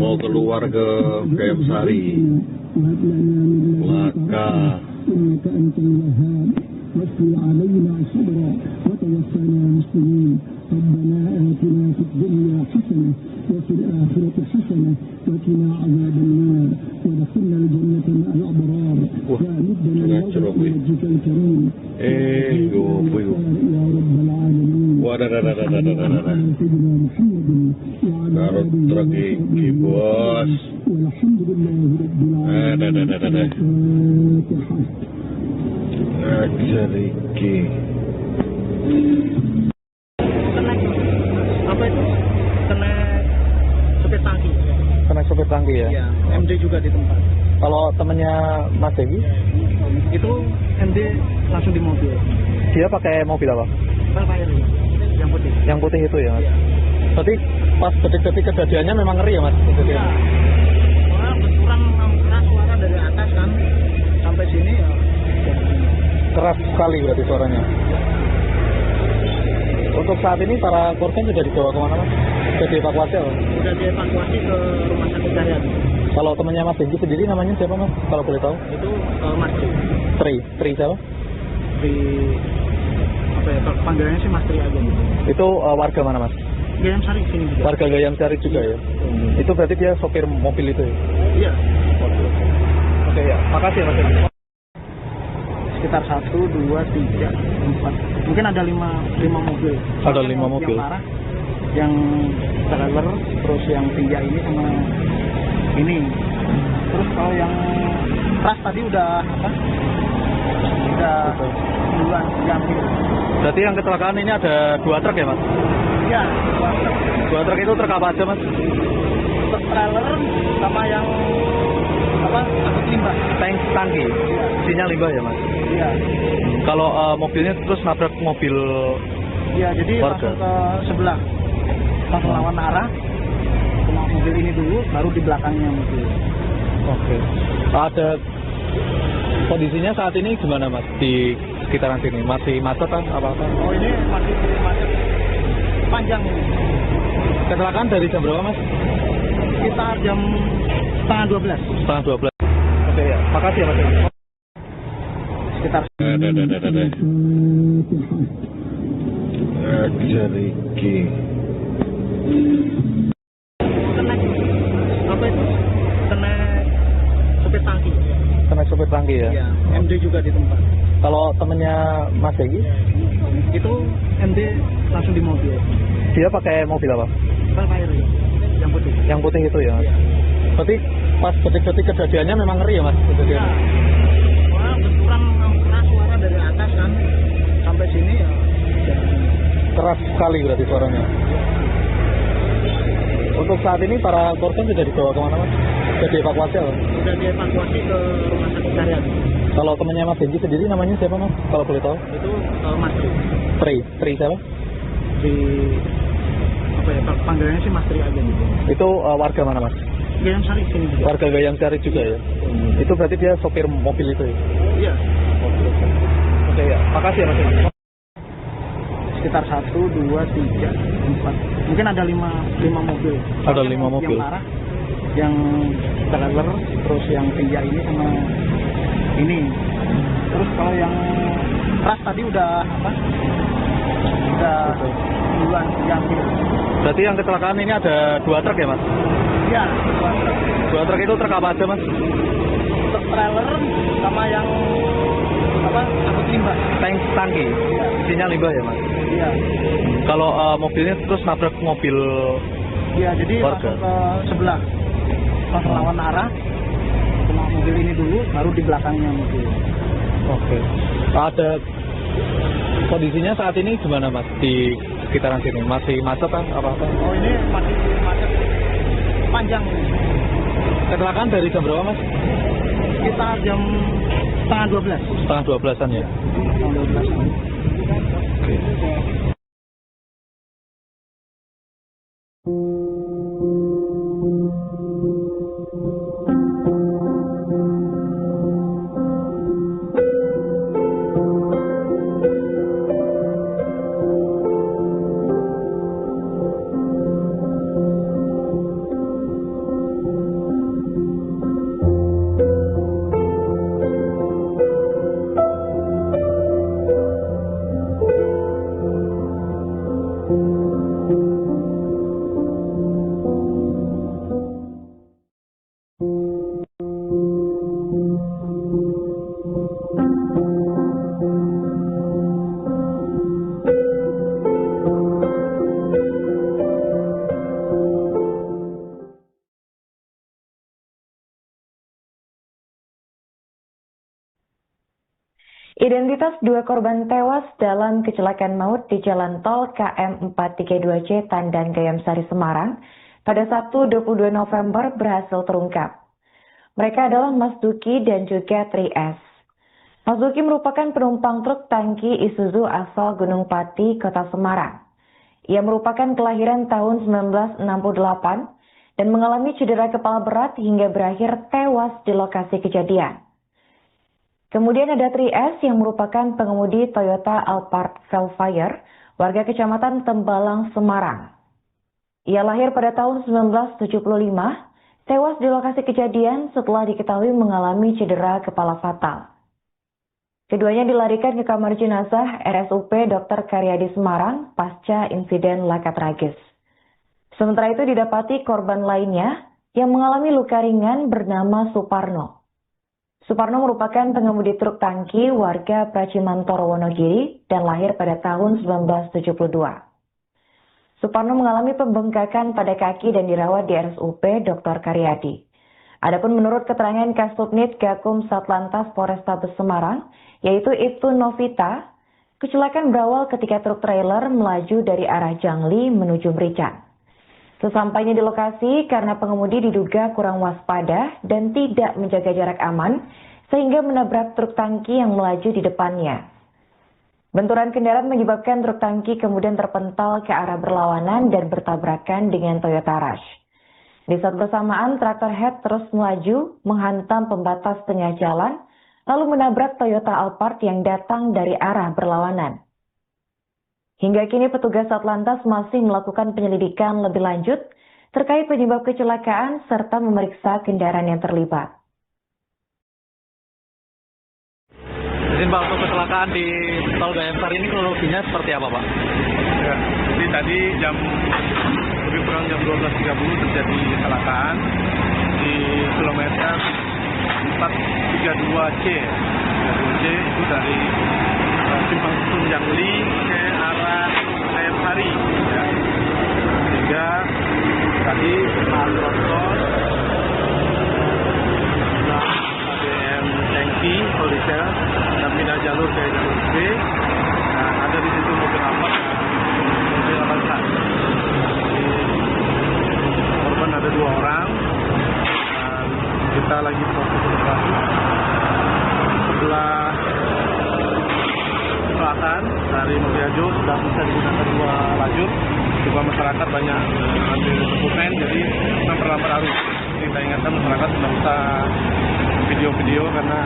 mau keluar ke Gayam Sari, Laka. واغفر علينا صبرا وتوفنا مسلمين ربنا آتنا في الدنيا حسنة وفي الآخرة حسنة وقنا عذاب النار وادخلنا الجنة مع الأبرار يا مدنا الوجه بوجهك الكريم يا رب العالمين سيدنا محمد وعلى آله وصحبه والحمد لله رب العالمين. الفاتحة. Riki. Apa itu? Kena sopir tangki. Kena sopir tangki ya? Iya, MD juga di tempat. Kalau temennya Mas Dewi? Itu MD langsung di mobil. Dia pakai mobil apa? Valkyrie, yang putih. Yang putih itu ya Mas? Iya. Berarti pas detik-detik kejadiannya memang ngeri ya Mas? Iya. Soalnya berkurang keras suara dari atas kan sampai sini ya. Keras sekali berarti suaranya. Untuk saat ini para korban sudah dibawa kemana Mas? Sudah dievakuasi apa? Sudah dievakuasi ke rumah sakit Cahyan. Kalau temannya Mas Dewi sendiri namanya siapa Mas? Kalau boleh tahu? Itu Mas Tri. Tri siapa? Tri apa ya? Panggilannya sih Mas Tri aja gitu. Itu warga mana Mas? Gayam Sari sini juga. Warga Gayam Sari juga ya? Itu berarti dia sopir mobil itu ya? Iya. Oke ya, makasih Mas Dewi. sekitar 1, 2, 3, 4, mungkin ada 5 mobil. Ada 5 mobil. Yang arah, yang trailer, terus yang 3 ini sama ini. Terus kalau yang ras tadi udah duluan diambil. Berarti yang kecelakaan ini ada 2 truk ya, Mas? Iya, 2 truk. 2 truk itu truk apa aja, Mas? Truk trailer sama yang angkut limbah. Tangki. Isinya limbah ya, Mas? Iya. Kalau mobilnya terus nabrak mobil. Iya, jadi warga. langsung ke sebelah. Langsung lawan arah. Kena mobil ini dulu, baru di belakangnya mobil. Oke. Ada kondisinya saat ini gimana, Mas? Di sekitaran sini masih macet kan apa-apa? Oh, ini masih macet panjang ini. Kecelakaan dari jam berapa, Mas? Sekitar jam setengah 12. Setengah 12. Oke ya, makasih ya, Mas. Sekitar Jeriki. kena apa itu? Kena supir tangki. Kena sopir tangki ya? Iya, MD juga di tempat. Kalau temennya Mas Egi, Itu MD langsung di mobil. dia pakai mobil apa? Velfire yang putih. Yang putih itu ya, Mas? Iya. Berarti pas detik-detik kejadiannya memang ngeri ya, Mas? Iya. Kejadiannya? Wah, benturan keras suara dari atas kan sampai sini ya. Keras sekali berarti suaranya. Untuk saat ini para korban sudah dibawa kemana, Mas? Sudah dievakuasi apa? Sudah dievakuasi ke rumah sakit Carian. Kalau temannya Mas Benji sendiri namanya siapa, Mas? Kalau boleh tahu? Itu Mas Tri. Tri siapa? Di apa ya, panggilannya sih Mas Tri aja gitu. Itu warga mana, Mas? Gayam Sari sini juga. Warga Gayam Sari juga ya? Itu berarti dia sopir mobil itu ya? Iya. Oke ya, makasih ya, Mas. Sekitar 1, 2, 3, 4, mungkin ada 5 mobil. Ada 5 mobil. Yang arah, yang trailer, terus yang 3 ini sama ini. Terus kalau yang ras tadi udah duluan diambil. Berarti yang kecelakaan ini ada 2 truk ya, Mas? Iya, 2 truk. 2 truk itu truk apa aja, Mas? Truk trailer sama yang angkut limbah. Tangki. Isinya limbah ya, Mas? Iya. Kalau mobilnya terus nabrak mobil. Iya, jadi warga. langsung ke sebelah. Langsung lawan arah. Kena mobil ini dulu, baru di belakangnya mobil. Oke. Ada kondisinya saat ini gimana, Mas? Di sekitaran sini masih macet kan apa-apa? Oh, ini masih macet panjang ini. Kecelakaan dari jam berapa, Mas? Sekitar jam setengah 12. Setengah 12-an ya? Setengah 12. Oke. Identitas 2 korban tewas dalam kecelakaan maut di Jalan Tol KM 432C Tandan Gayam Sari Semarang pada Sabtu 22 November berhasil terungkap. Mereka adalah Mas Duki dan juga Tri S. Mas Duki merupakan penumpang truk tangki Isuzu asal Gunung Pati, Kota Semarang. Ia merupakan kelahiran tahun 1968 dan mengalami cedera kepala berat hingga berakhir tewas di lokasi kejadian. Kemudian ada Tri S yang merupakan pengemudi Toyota Alphard Velfire, warga Kecamatan Tembalang, Semarang. Ia lahir pada tahun 1975, tewas di lokasi kejadian setelah diketahui mengalami cedera kepala fatal. Keduanya dilarikan ke kamar jenazah RSUP Dr. Karyadi Semarang pasca insiden laka tragis. Sementara itu didapati korban lainnya yang mengalami luka ringan bernama Suparno. Suparno merupakan pengemudi truk tangki warga Pracimantoro, Wonogiri dan lahir pada tahun 1972. Suparno mengalami pembengkakan pada kaki dan dirawat di RSUP Dr. Karyadi. Adapun menurut keterangan Kasubnit Gakum Satlantas Polrestabes Semarang, yaitu Ibtu Novita, kecelakaan berawal ketika truk trailer melaju dari arah Jangli menuju Merican. Sesampainya di lokasi, karena pengemudi diduga kurang waspada dan tidak menjaga jarak aman, sehingga menabrak truk tangki yang melaju di depannya. Benturan kendaraan menyebabkan truk tangki kemudian terpental ke arah berlawanan dan bertabrakan dengan Toyota Rush. Di saat bersamaan, traktor head terus melaju, menghantam pembatas tengah jalan, lalu menabrak Toyota Alphard yang datang dari arah berlawanan. Hingga kini petugas Satlantas masih melakukan penyelidikan lebih lanjut terkait penyebab kecelakaan serta memeriksa kendaraan yang terlibat. Izin Pak, untuk kecelakaan di Tol Gayam Sari ini kronologinya seperti apa Pak? Ya, jadi tadi lebih kurang jam 12.30 terjadi kecelakaan di kilometer 432C. 432C itu dari Simpang Susun Jangli ke arah Gayam Sari, ya. Sehingga tadi tronton ADM Tanki Polisial dan pindah jalur ke jalur B. Nah, ada di situ mobil Alphard, mobil Avanza. Korban ada 2 orang. Dan kita lagi proses evakuasi. Setelah selatan dari Mobiajo sudah bisa digunakan 2 lajur, juga masyarakat banyak ambil dokumen, jadi memperlambat arus. Kita ingatkan masyarakat tidak usah video-video karena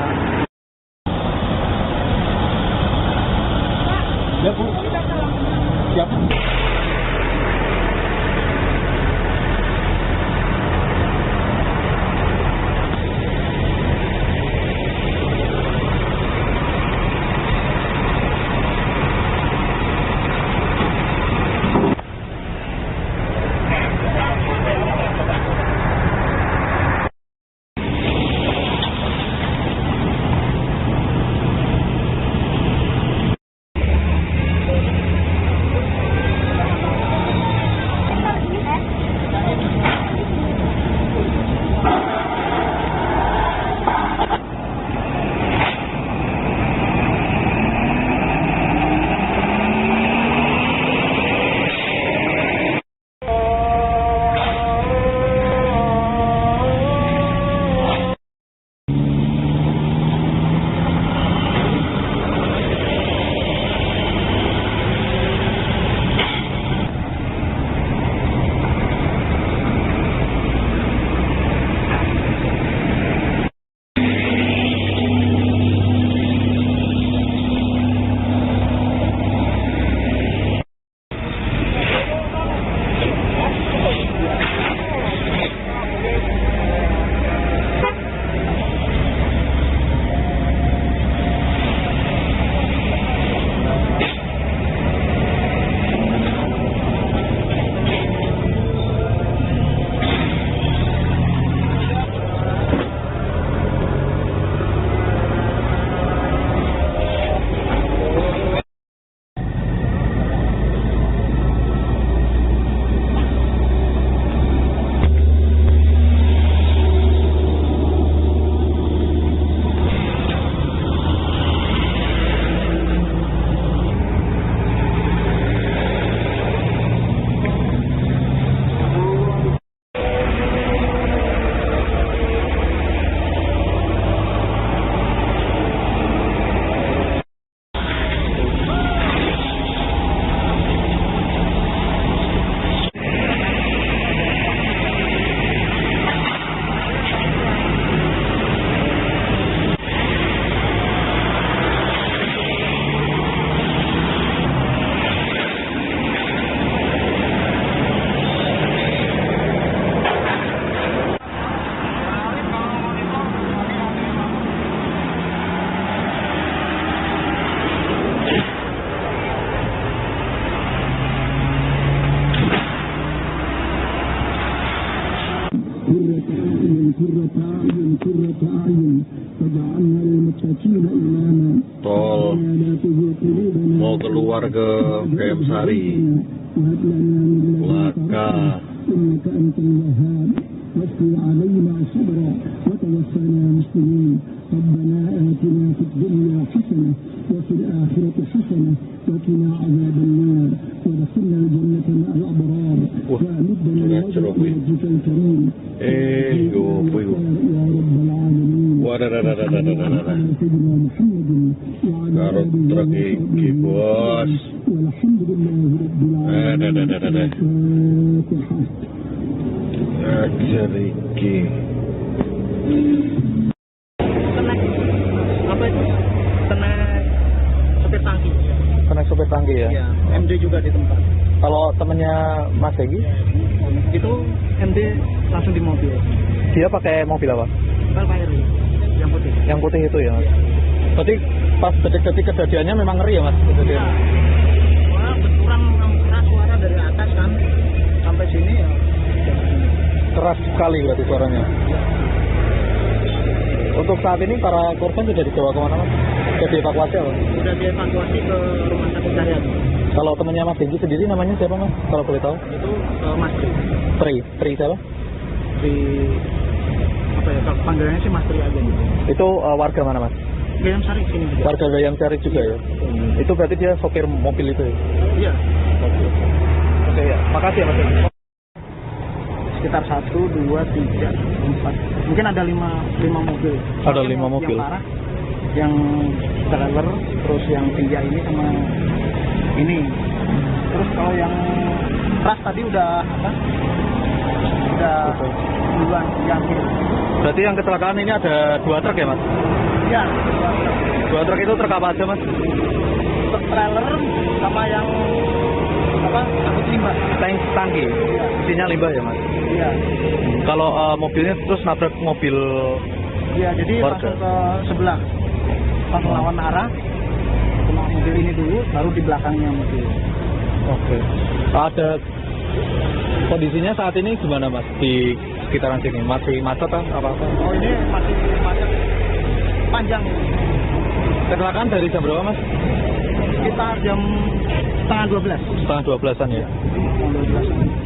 Ya Bu, siap. قرة أعين وجعلنا للمتقين إماما tol ربنا لا تزغ قلوبنا mau keluar ke KM Sari وهب لنا من لدنك Laka رحمة إنك أنت الوهاب واغفر علينا صبرا وتوفنا مسلمين ربنا آتنا في الدنيا حسنة وفي الآخرة حسنة وقنا عذاب النار وادخلنا الجنة مع الأبرار وأمدنا الوجه بوجهك الكريم يا رب العالمين على سيدنا محمد وعلى garut آله truk وصحبه iki bos والحمد لله رب العالمين الفاتحة ajar iki Apa itu? Kena sopir tangki. Kena sopir tangki ya? Ya, MD juga di tempat. Kalau temennya Mas Egi, Itu MD langsung di mobil. dia pakai mobil apa? Valkyrie yang putih. Yang putih itu ya Mas? Berarti pas detik-detik kejadiannya memang ngeri ya Mas? Kejadian. Wah, berkurang keras suara dari atas kan sampai sini ya. Keras sekali berarti suaranya. Untuk saat ini para korban sudah dibawa kemana Mas? Sudah dievakuasi apa? Sudah dievakuasi ke rumah sakit Carian. Kalau temannya Mas Egi sendiri namanya siapa Mas? Kalau boleh tahu? Itu Mas Tri siapa? di apa ya? Panggilannya sih Mas Tri aja. Itu warga mana Mas? Gayam Sari sini juga. Warga Gayam Sari juga ya? Itu berarti dia sopir mobil itu ya? Iya. Oke ya, makasih ya Mas Egi. Sekitar 1, 2, 3, 4. Mungkin ada 5 mobil. Ada Yang 5 mobil. Yang parah, yang trailer, terus yang tiga ini sama ini. Terus kalau yang keras tadi udah apa? Udah duluan yang ini. Berarti yang kecelakaan ini ada 2 truk ya Mas? Ya, 2 truk itu truk apa aja Mas? truk trailer sama yang apa? Angkut limbah. Tangki, isinya limbah ya Mas? Iya. Kalau mobilnya terus nabrak mobil Iya, jadi warga. langsung ke sebelah. Pas melawan arah, kena mobil ini dulu, baru di belakangnya mobil. Oke. Ada kondisinya saat ini gimana Mas di sekitaran sini? Masih macet apa-apa? Oh, ini masih macet panjang. Kecelakaan dari jam berapa Mas? Sekitar jam setengah 12. Setengah 12-an ya? Jam 12.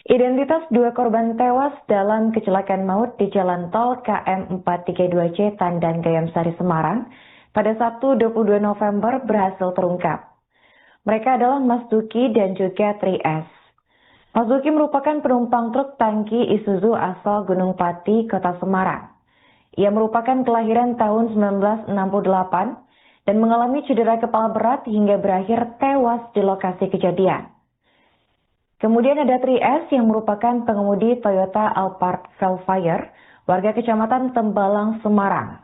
Identitas 2 korban tewas dalam kecelakaan maut di Jalan Tol KM 432C Tandan Gayam Sari Semarang pada Sabtu 22 November berhasil terungkap. Mereka adalah Mas Duki dan juga Tri S. Mas Duki merupakan penumpang truk tangki Isuzu asal Gunung Pati, Kota Semarang. Ia merupakan kelahiran tahun 1968 dan mengalami cedera kepala berat hingga berakhir tewas di lokasi kejadian. Kemudian ada Tri S yang merupakan pengemudi Toyota Alphard Velfire, warga Kecamatan Tembalang, Semarang.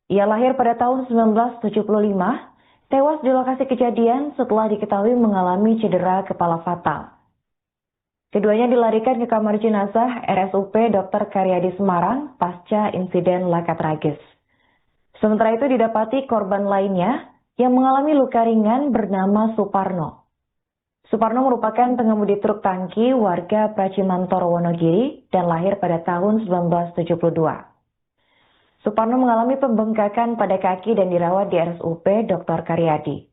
Ia lahir pada tahun 1975, tewas di lokasi kejadian setelah diketahui mengalami cedera kepala fatal. Keduanya dilarikan ke kamar jenazah RSUP Dr. Karyadi Semarang pasca insiden laka tragis. Sementara itu didapati korban lainnya yang mengalami luka ringan bernama Suparno. Suparno merupakan pengemudi truk tangki warga Pracimantoro, Wonogiri dan lahir pada tahun 1972. Suparno mengalami pembengkakan pada kaki dan dirawat di RSUP Dr. Karyadi.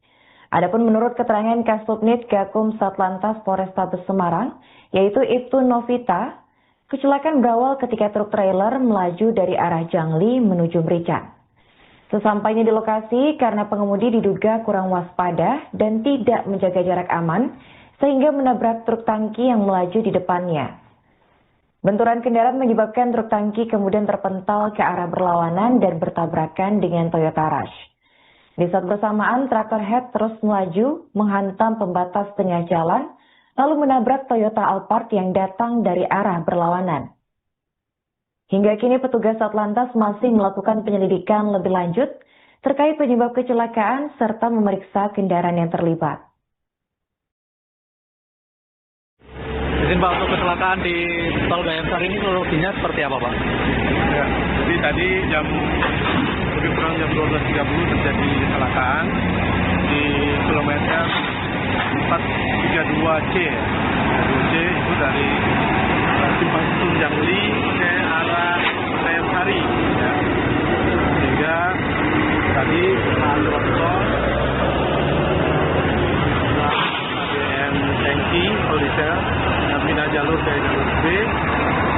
Adapun menurut keterangan Kasubnit Gakum Satlantas Polrestabes Semarang, yaitu Ibtu Novita, kecelakaan berawal ketika truk trailer melaju dari arah Jangli menuju Merican. Sesampainya di lokasi, karena pengemudi diduga kurang waspada dan tidak menjaga jarak aman, sehingga menabrak truk tangki yang melaju di depannya. Benturan kendaraan menyebabkan truk tangki kemudian terpental ke arah berlawanan dan bertabrakan dengan Toyota Rush. Di saat bersamaan, traktor head terus melaju, menghantam pembatas tengah jalan, lalu menabrak Toyota Alphard yang datang dari arah berlawanan. Hingga kini petugas Satlantas masih melakukan penyelidikan lebih lanjut terkait penyebab kecelakaan serta memeriksa kendaraan yang terlibat. Izin Pak, untuk kecelakaan di Tol Gayam Sari ini kronologinya seperti apa Pak? Ya, jadi tadi lebih kurang jam 12.30 terjadi kecelakaan di kilometer 432C. 432C itu dari Simpang Susun Jangli ke arah Gayam Sari. Ya. Sehingga tadi alur tol ADM Tangki Polisial yang pindah jalur ke jalur B.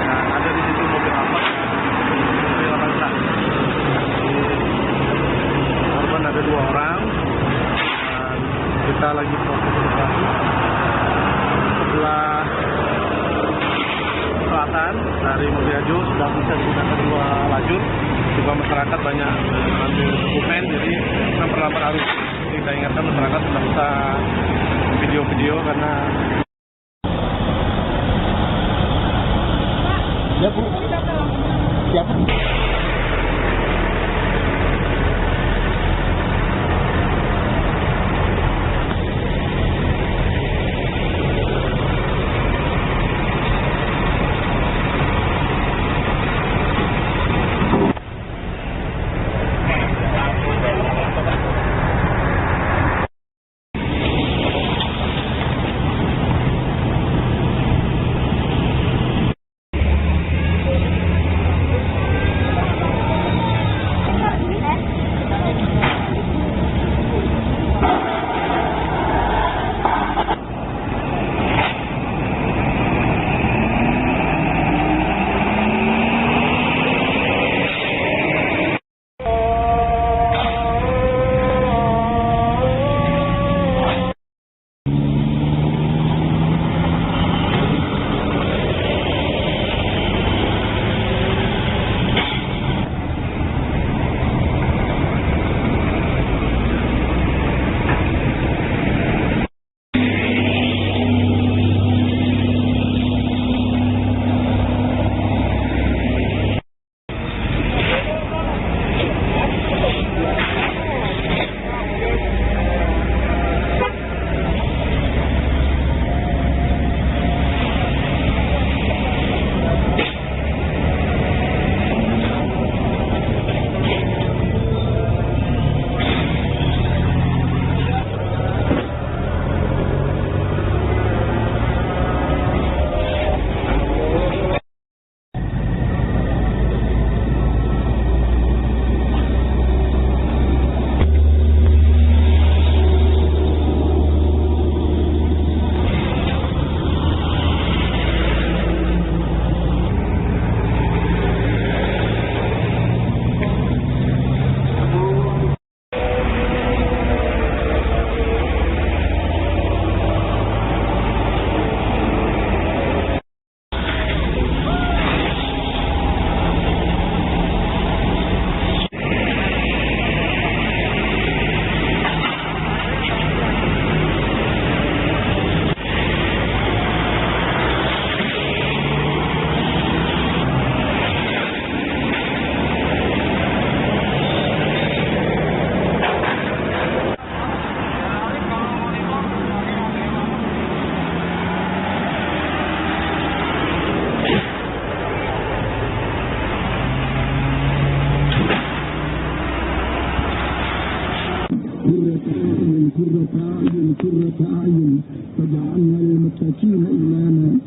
Nah, ada di situ mobil Alphard, mobil 8 truk. Korban ada 2 orang. Dan kita lagi proses evakuasi. Sebelah selatan dari Mulyadi sudah bisa digunakan 2 lajur. Juga masyarakat banyak mengambil dokumen, jadi memperlambat arus. Kita ingatkan masyarakat sudah bisa video-video karena Ya Bu, siapa?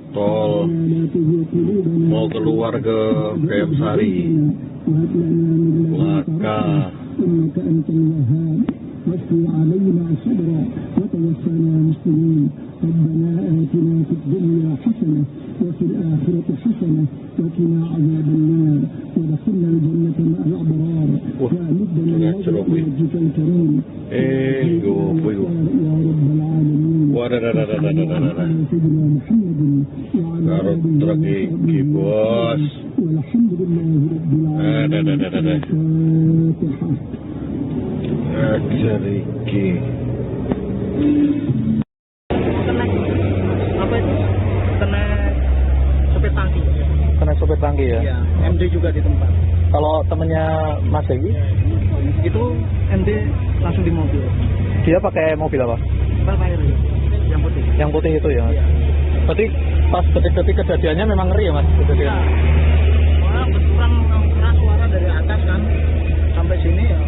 Tol mau keluar ke Gayam Sari, Laka واشفي علينا صبرا وتوفنا مسلمين ربنا آتنا في الدنيا حسنة وفي الآخرة حسنة وقنا عذاب النار ودخلنا الجنة مع الأبرار وأمدنا الوجه بوجهك الكريم يا رب العالمين سيدنا محمد وعلى آله وصحبه والحمد لله رب العالمين الفاتحة. Kena sopir tangki ya? Iya, MD juga di tempat. Kalau temennya Mas Egy, Itu MD langsung di mobil. dia pakai mobil apa? Valkyrie yang putih. Yang putih itu ya, Mas? Iya. Berarti pas detik-detik kejadiannya memang ngeri ya, Mas? Iya. Wah, berkurang keras suara dari atas kan sampai sini ya.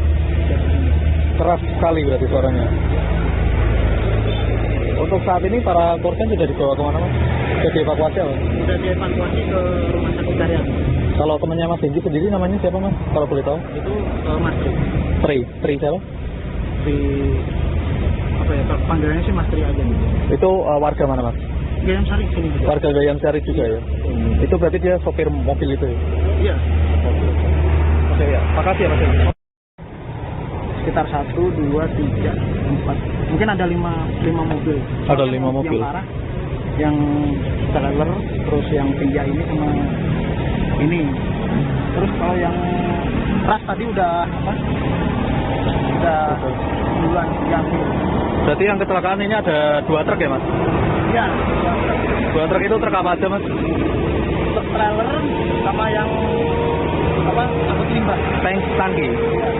Keras sekali berarti suaranya. Untuk saat ini para korban sudah dibawa kemana, Mas? Sudah dievakuasi apa? Sudah dievakuasi ke rumah sakit Karyat. Kalau temannya Mas Egy sendiri namanya siapa, Mas? Kalau boleh tahu? Itu Mas Tri siapa? di apa ya, panggilannya sih Mas Tri aja nih. Itu warga mana, Mas? Gayam Sari sini juga. Warga Gayam Sari juga ya? Itu berarti dia sopir mobil itu ya? Iya. Oke ya, makasih ya Mas Egy. Sekitar 1, 2, 3, 4. Mungkin ada 5 mobil. Ada 5 mobil. Yang arah, yang trailer, terus yang pinjak ini sama ini. Terus kalau yang ras tadi udah apa? Udah duluan yang. Berarti yang kecelakaan ini ada 2 truk ya, Mas? Iya. 2 truk itu truk apa aja, Mas? Truk trailer sama yang apa? Angkut limbah. Tangki.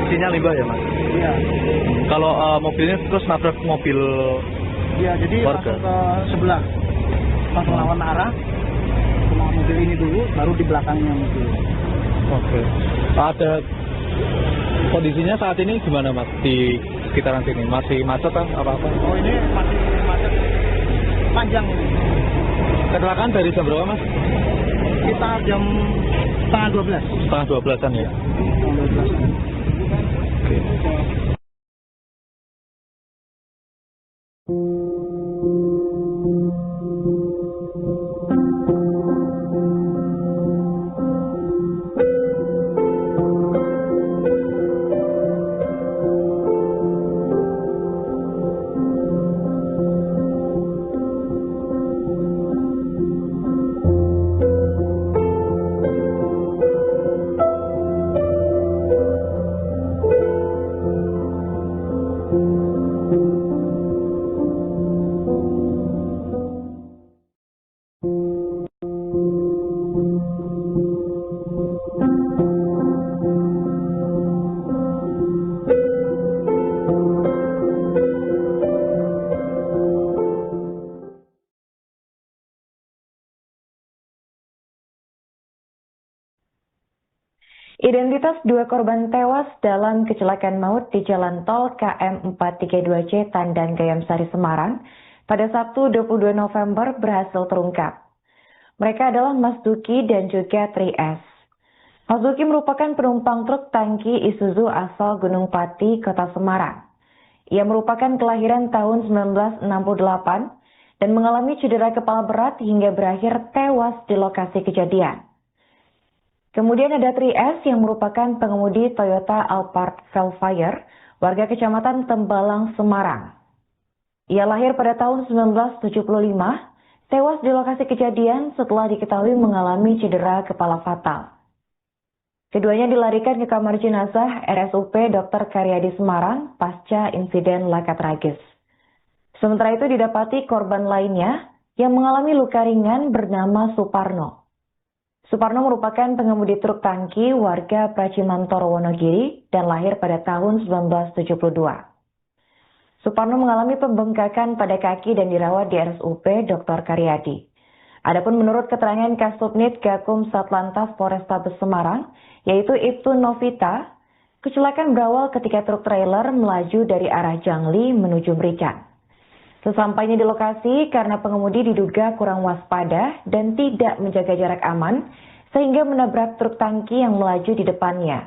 Isinya limbah ya, Mas? Iya. Kalau mobilnya terus nabrak mobil. Iya, jadi warga. langsung ke sebelah. Langsung lawan arah. Sama mobil ini dulu, baru di belakangnya mobil. Oke. Ada kondisinya saat ini gimana, Mas, di sekitaran sini? Masih macet apa-apa? Oh, ini masih macet panjang ini. Kecelakaan dari jam berapa, Mas? Kita jam setengah 12. Setengah 12-an ya? Setengah 12. Oke. Identitas 2 korban tewas dalam kecelakaan maut di Jalan Tol KM 432C Tandan Gayam Sari Semarang pada Sabtu 22 November berhasil terungkap. Mereka adalah Mas Duki dan juga Tri S. Mas Duki merupakan penumpang truk tangki Isuzu asal Gunung Pati, Kota Semarang. Ia merupakan kelahiran tahun 1968 dan mengalami cedera kepala berat hingga berakhir tewas di lokasi kejadian. Kemudian ada Tri S yang merupakan pengemudi Toyota Alphard Velfire, warga Kecamatan Tembalang, Semarang. Ia lahir pada tahun 1975, tewas di lokasi kejadian setelah diketahui mengalami cedera kepala fatal. Keduanya dilarikan ke kamar jenazah RSUP Dr. Karyadi Semarang pasca insiden laka tragis. Sementara itu didapati korban lainnya yang mengalami luka ringan bernama Suparno. Suparno merupakan pengemudi truk tangki warga Pracimantoro, Wonogiri dan lahir pada tahun 1972. Suparno mengalami pembengkakan pada kaki dan dirawat di RSUP Dr. Karyadi. Adapun menurut keterangan Kasubnit Gakum Satlantas Polrestabes Semarang, yaitu Ibtu Novita, kecelakaan berawal ketika truk trailer melaju dari arah Jangli menuju Merican. Sesampainya di lokasi, karena pengemudi diduga kurang waspada dan tidak menjaga jarak aman, sehingga menabrak truk tangki yang melaju di depannya.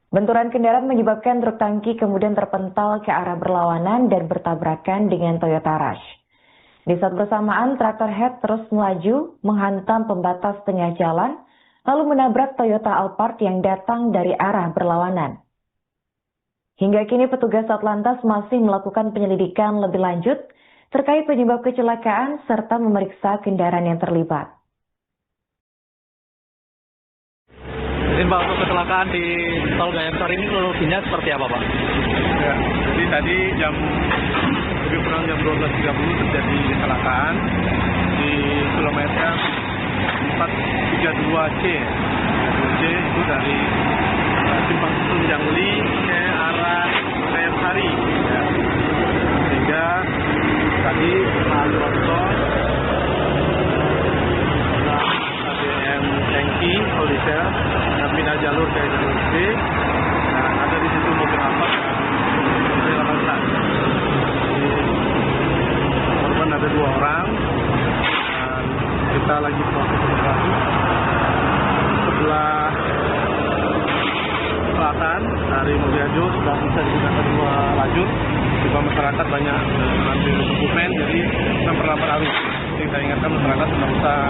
Benturan kendaraan menyebabkan truk tangki kemudian terpental ke arah berlawanan dan bertabrakan dengan Toyota Rush. Di saat bersamaan, traktor head terus melaju, menghantam pembatas tengah jalan, lalu menabrak Toyota Alphard yang datang dari arah berlawanan. Hingga kini petugas Satlantas masih melakukan penyelidikan lebih lanjut terkait penyebab kecelakaan serta memeriksa kendaraan yang terlibat. Izin Pak, untuk kecelakaan di Tol Gayam-Sari ini kronologinya seperti apa Pak? Ya, jadi tadi lebih kurang jam 12.30 terjadi kecelakaan di kilometer 432C. 432C itu dari Simpang Susun Jangli ke arah Gayam-Sari. Ya. Sehingga tadi lalu tol ADM Tangki Polisi pindah jalur ke jalur B. Nah, ada di situ mobil Alphard yang loncat. Korban ada 2 orang. Dan kita lagi proses evakuasi. Sebelah selatan dari Mulyajo sudah bisa digunakan 2 lajur. Juga masyarakat banyak mengambil dokumen, jadi memperlambat arus. Jadi kita ingatkan masyarakat tidak usah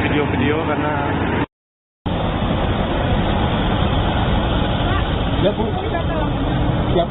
video-video karena Ya Bu, siap.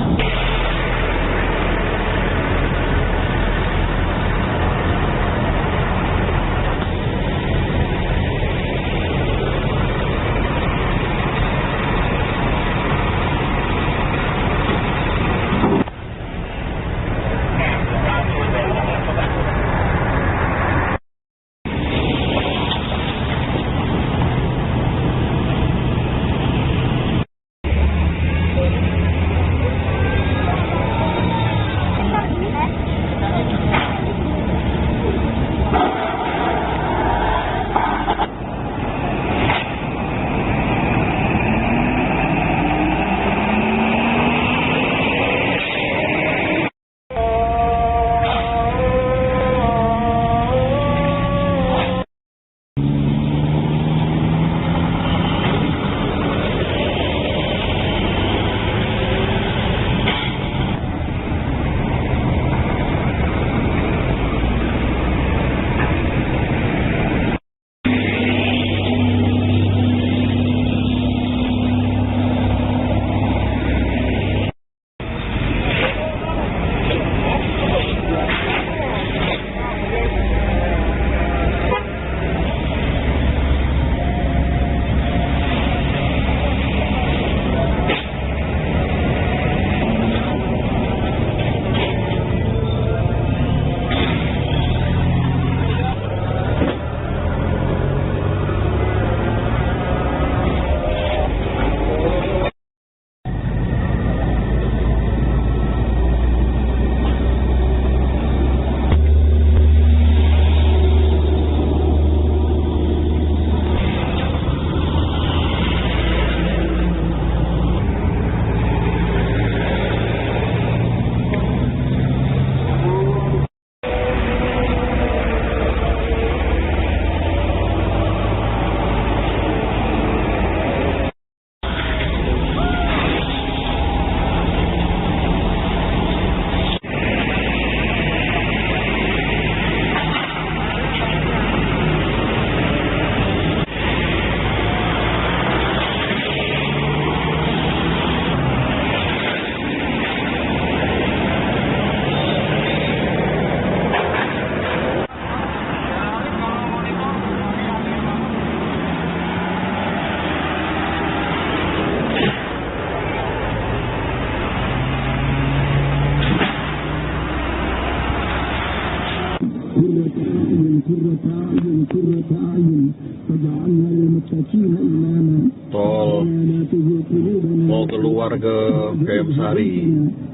Mau keluar ke Gayam-Sari,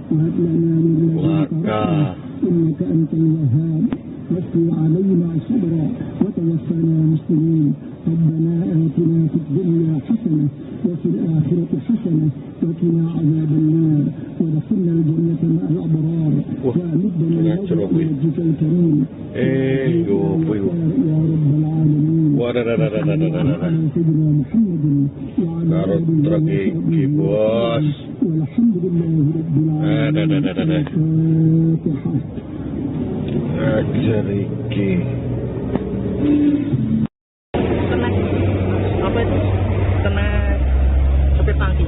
maka واغفر علينا صبرا وتوفنا مسلمين ربنا آتنا في الدنيا حسنة وفي الآخرة حسنة وقنا عذاب النار وادخلنا الجنة مع الأبرار وأمدنا من وجهك الكريم يا رب العالمين. Garut tragedi bos. Riki. Kena apa itu? Kena sopir tangki.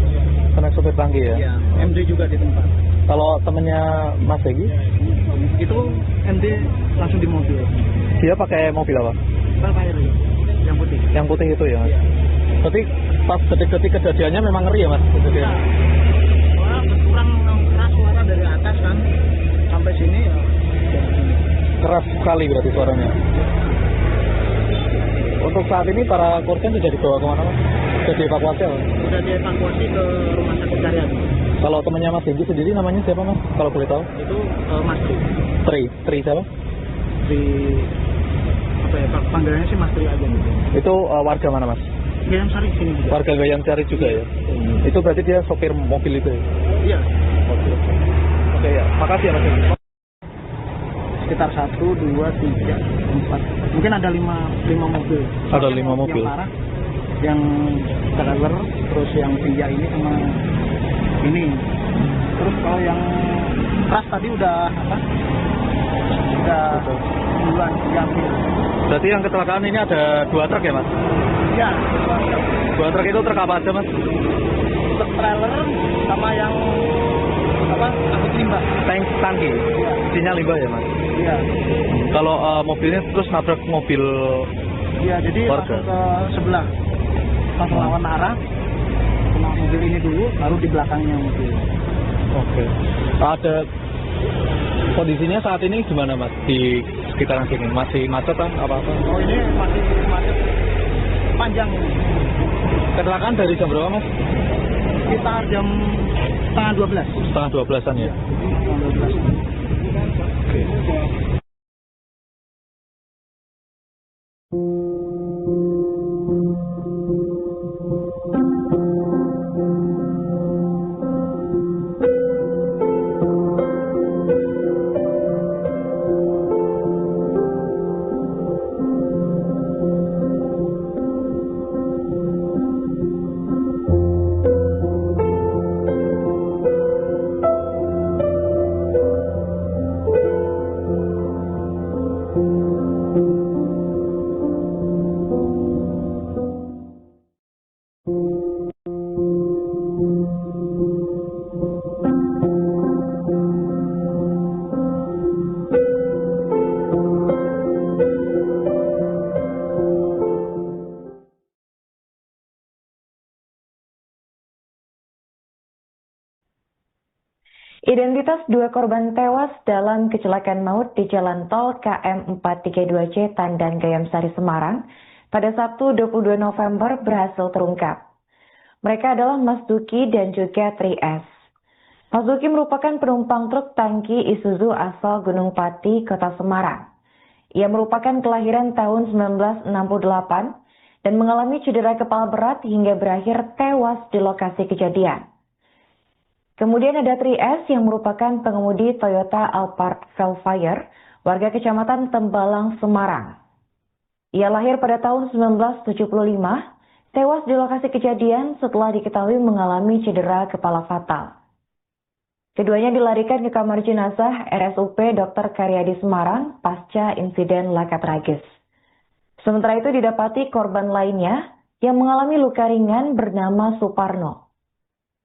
Kena sopir tangki ya? Iya, MD juga di tempat. Kalau temennya Mas Egi? Itu MD langsung di mobil. Dia pakai mobil apa? Velfire yang putih. Yang putih itu ya Mas? Iya. Berarti pas detik-detik kejadiannya memang ngeri ya Mas? Iya. Wah, kurang keras suara dari atas kan sampai sini ya. Keras sekali berarti suaranya. Untuk saat ini para korban sudah dibawa kemana Mas? Sudah dievakuasi apa? Sudah dievakuasi ke rumah sakit Karyadi. Kalau temannya Mas Egi sendiri namanya siapa Mas? Kalau boleh tahu? Itu Mas Tri. Tri siapa? Di apa ya, panggilannya sih Mas Tri aja gitu. Itu warga mana Mas? Gayam Sari sini juga. Warga Gayam Sari juga ya? Itu berarti dia sopir mobil itu ya? Iya. Oke ya, makasih ya Mas Egi. Sekitar 1, 2, 3, 4. Mungkin ada 5 mobil. Ada 5 mobil. Yang parah, yang trailer, terus yang 3 ini sama ini. Terus kalau yang keras tadi udah apa? Udah duluan diambil. Berarti yang kecelakaan ini ada 2 truk ya Mas? Iya. 2 truk itu truk apa aja Mas? Truk trailer sama yang apa? Angkut limbah. Tangki. Iya. Isinya limbah ya Mas? Iya. Kalau mobilnya terus nabrak mobil. Iya, jadi warga. langsung ke sebelah. Langsung lawan arah. Kena mobil ini dulu, baru di belakangnya mobil. Oke. Ada kondisinya saat ini gimana Mas di sekitaran sini? Masih macet kan apa-apa? Oh, ini masih macet panjang ini. Kecelakaan dari jam berapa Mas? Sekitar jam setengah 12. Setengah 12-an ya? Setengah 12. Oke. Identitas 2 korban tewas dalam kecelakaan maut di Jalan Tol KM 432C Tandan Gayam Sari Semarang pada Sabtu 22 November berhasil terungkap. Mereka adalah Mas Duki dan juga Tri S. Mas Duki merupakan penumpang truk tangki Isuzu asal Gunung Pati, Kota Semarang. Ia merupakan kelahiran tahun 1968 dan mengalami cedera kepala berat hingga berakhir tewas di lokasi kejadian. Kemudian ada Tri S yang merupakan pengemudi Toyota Alphard Velfire, warga Kecamatan Tembalang, Semarang. Ia lahir pada tahun 1975, tewas di lokasi kejadian setelah diketahui mengalami cedera kepala fatal. Keduanya dilarikan ke kamar jenazah RSUP Dr. Karyadi Semarang pasca insiden laka tragis. Sementara itu didapati korban lainnya yang mengalami luka ringan bernama Suparno.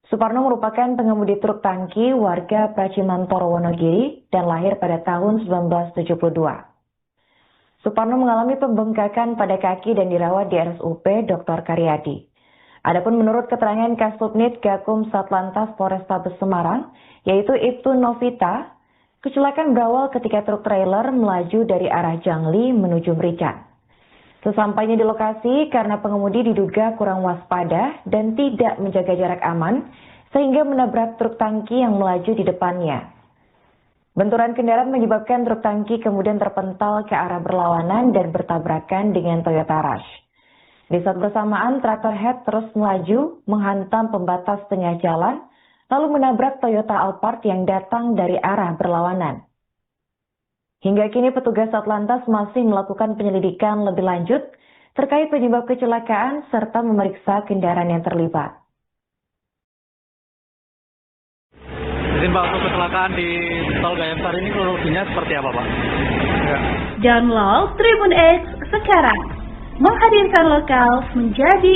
Suparno merupakan pengemudi truk tangki warga Pracimantoro, Wonogiri dan lahir pada tahun 1972. Suparno mengalami pembengkakan pada kaki dan dirawat di RSUP Dr. Karyadi. Adapun menurut keterangan Kasubnit Gakum Satlantas Polrestabes Semarang, yaitu Ibtu Novita, kecelakaan berawal ketika truk trailer melaju dari arah Jangli menuju Merican. Sesampainya di lokasi, karena pengemudi diduga kurang waspada dan tidak menjaga jarak aman, sehingga menabrak truk tangki yang melaju di depannya. Benturan kendaraan menyebabkan truk tangki kemudian terpental ke arah berlawanan dan bertabrakan dengan Toyota Rush. Di saat bersamaan, traktor head terus melaju, menghantam pembatas tengah jalan, lalu menabrak Toyota Alphard yang datang dari arah berlawanan. Hingga kini petugas Satlantas masih melakukan penyelidikan lebih lanjut terkait penyebab kecelakaan serta memeriksa kendaraan yang terlibat. Izin Pak, untuk kecelakaan di Tol Gayam Sari ini kronologinya seperti apa Pak? Ya. Download Tribun X sekarang, menghadirkan lokal menjadi